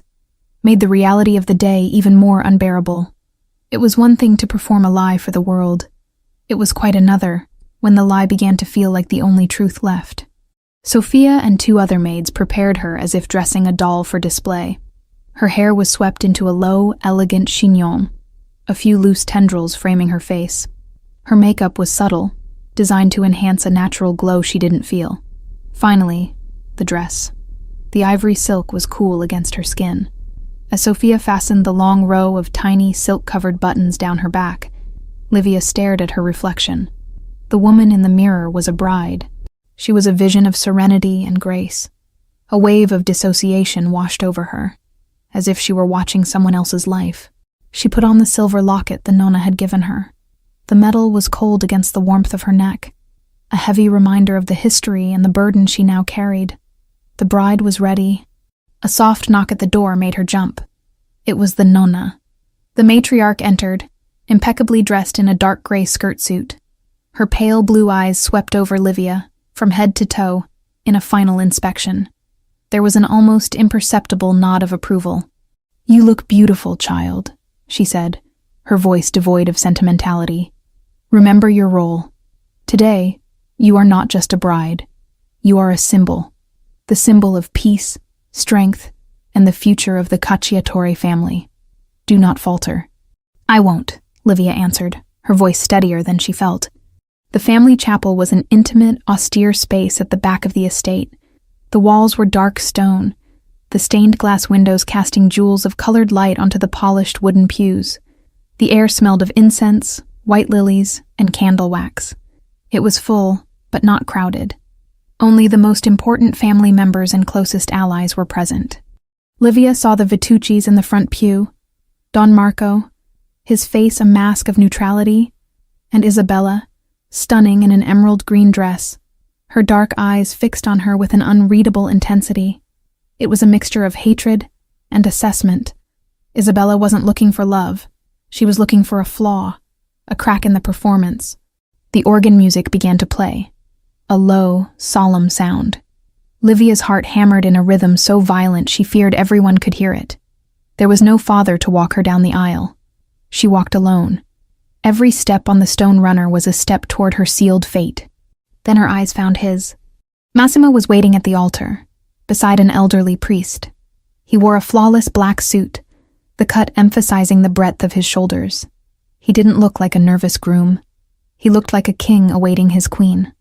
made the reality of the day even more unbearable. It was one thing to perform a lie for the world. It was quite another when the lie began to feel like the only truth left. Sophia and 2 other maids prepared her as if dressing a doll for display. Her hair was swept into a low, elegant chignon, a few loose tendrils framing her face. Her makeup was subtle, designed to enhance a natural glow she didn't feel. Finally, the dress. The ivory silk was cool against her skin. As Sophia fastened the long row of tiny, silk-covered buttons down her back, Livia stared at her reflection. The woman in the mirror was a bride. She was a vision of serenity and grace. A wave of dissociation washed over her, as if she were watching someone else's life. She put on the silver locket the Nonna had given her. The metal was cold against the warmth of her neck, a heavy reminder of the history and the burden she now carried. The bride was ready. A soft knock at the door made her jump. It was the Nonna. The matriarch entered, impeccably dressed in a dark gray skirt suit. Her pale blue eyes swept over Livia, from head to toe, in a final inspection. There was an almost imperceptible nod of approval. "You look beautiful, child," she said, her voice devoid of sentimentality. "Remember your role. Today, you are not just a bride. You are a symbol. The symbol of peace, strength, and the future of the Cacciatore family. Do not falter." "I won't," Livia answered, her voice steadier than she felt. The family chapel was an intimate, austere space at the back of the estate. The walls were dark stone, the stained glass windows casting jewels of colored light onto the polished wooden pews. The air smelled of incense, white lilies, and candle wax. It was full, but not crowded. Only the most important family members and closest allies were present. Livia saw the Vituccis in the front pew, Don Marco, his face a mask of neutrality, and Isabella, stunning in an emerald green dress, her dark eyes fixed on her with an unreadable intensity. It was a mixture of hatred and assessment. Isabella wasn't looking for love. She was looking for a flaw, a crack in the performance. The organ music began to play, a low, solemn sound. Livia's heart hammered in a rhythm so violent she feared everyone could hear it. There was no father to walk her down the aisle. She walked alone. Every step on the stone runner was a step toward her sealed fate. Then her eyes found his. Massimo was waiting at the altar, beside an elderly priest. He wore a flawless black suit, the cut emphasizing the breadth of his shoulders. He didn't look like a nervous groom. He looked like a king awaiting his queen.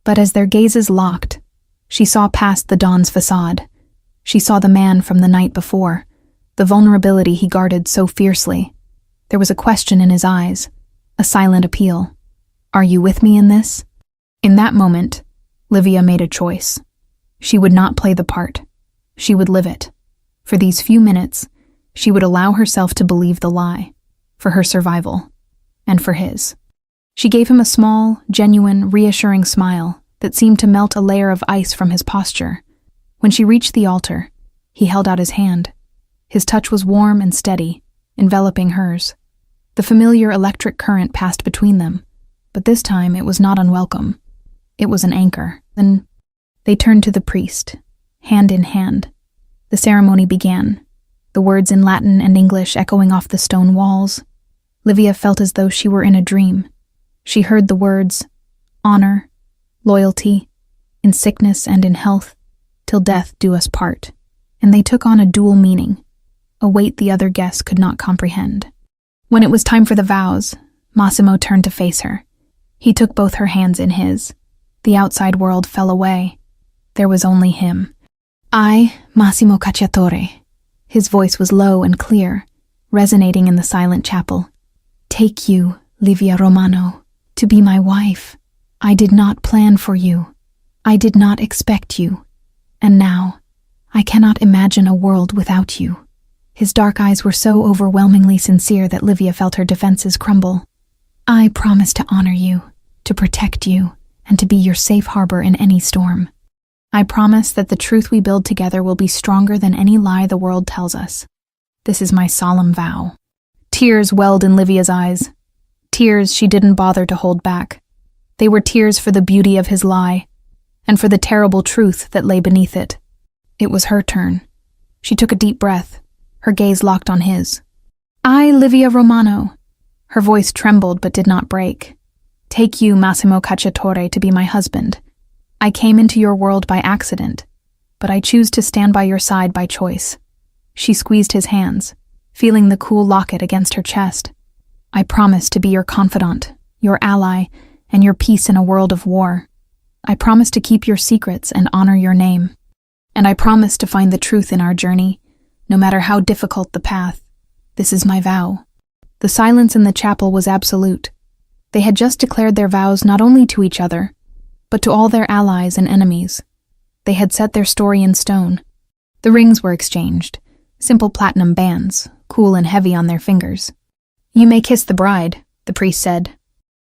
But as their gazes locked, she saw past the Don's facade. She saw the man from the night before, the vulnerability he guarded so fiercely. There was a question in his eyes, a silent appeal. "Are you with me in this?" In that moment, Livia made a choice. She would not play the part. She would live it. For these few minutes, she would allow herself to believe the lie, for her survival, and for his. She gave him a small, genuine, reassuring smile that seemed to melt a layer of ice from his posture. When she reached the altar, he held out his hand. His touch was warm and steady, enveloping hers. The familiar electric current passed between them, but this time it was not unwelcome. It was an anchor. Then they turned to the priest, hand in hand. The ceremony began, the words in Latin and English echoing off the stone walls. Livia felt as though she were in a dream. She heard the words, honor, loyalty, in sickness and in health, till death do us part, and they took on a dual meaning, a weight the other guests could not comprehend. When it was time for the vows, Massimo turned to face her. He took both her hands in his. The outside world fell away. There was only him. "I, Massimo Cacciatore." His voice was low and clear, resonating in the silent chapel. "Take you, Livia Romano, to be my wife. I did not plan for you. I did not expect you. And now, I cannot imagine a world without you." His dark eyes were so overwhelmingly sincere that Livia felt her defenses crumble. "I promise to honor you, to protect you, and to be your safe harbor in any storm. I promise that the truth we build together will be stronger than any lie the world tells us. This is my solemn vow." Tears welled in Livia's eyes. Tears she didn't bother to hold back. They were tears for the beauty of his lie, and for the terrible truth that lay beneath it. It was her turn. She took a deep breath, her gaze locked on his. "I, Livia Romano." Her voice trembled but did not break. "Take you, Massimo Cacciatore, to be my husband. I came into your world by accident, but I choose to stand by your side by choice." She squeezed his hands, feeling the cool locket against her chest. "I promise to be your confidant, your ally, and your peace in a world of war. I promise to keep your secrets and honor your name. And I promise to find the truth in our journey, no matter how difficult the path. This is my vow." The silence in the chapel was absolute. They had just declared their vows not only to each other, but to all their allies and enemies. They had set their story in stone. The rings were exchanged, simple platinum bands, cool and heavy on their fingers. "You may kiss the bride," the priest said.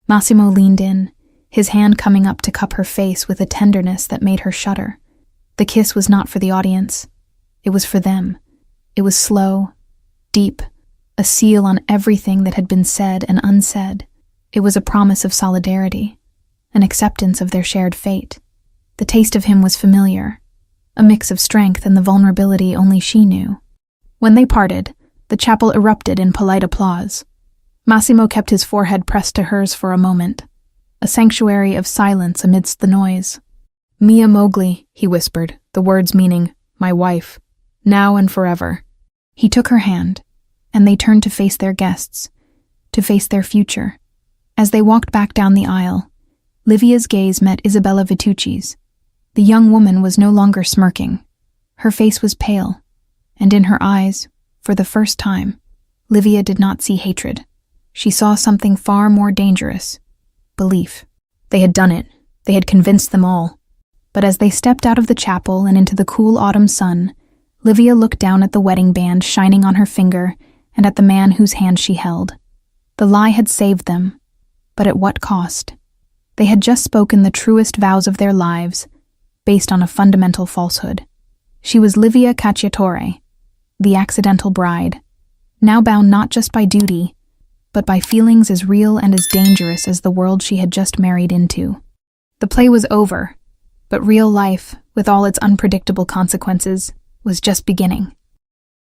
Massimo leaned in, his hand coming up to cup her face with a tenderness that made her shudder. The kiss was not for the audience. It was for them. It was slow, deep, a seal on everything that had been said and unsaid. It was a promise of solidarity, an acceptance of their shared fate. The taste of him was familiar, a mix of strength and the vulnerability only she knew. When they parted, the chapel erupted in polite applause. Massimo kept his forehead pressed to hers for a moment, a sanctuary of silence amidst the noise. "Mia Mowgli," he whispered, the words meaning, "my wife, now and forever." He took her hand, and they turned to face their guests, to face their future. As they walked back down the aisle, Livia's gaze met Isabella Vitucci's. The young woman was no longer smirking. Her face was pale, and in her eyes, for the first time, Livia did not see hatred. She saw something far more dangerous: belief. They had done it. They had convinced them all. But as they stepped out of the chapel and into the cool autumn sun, Livia looked down at the wedding band shining on her finger and at the man whose hand she held. The lie had saved them, but at what cost? They had just spoken the truest vows of their lives, based on a fundamental falsehood. She was Livia Cacciatore, the accidental bride, now bound not just by duty, but by feelings as real and as dangerous as the world she had just married into. The play was over, but real life, with all its unpredictable consequences, was just beginning.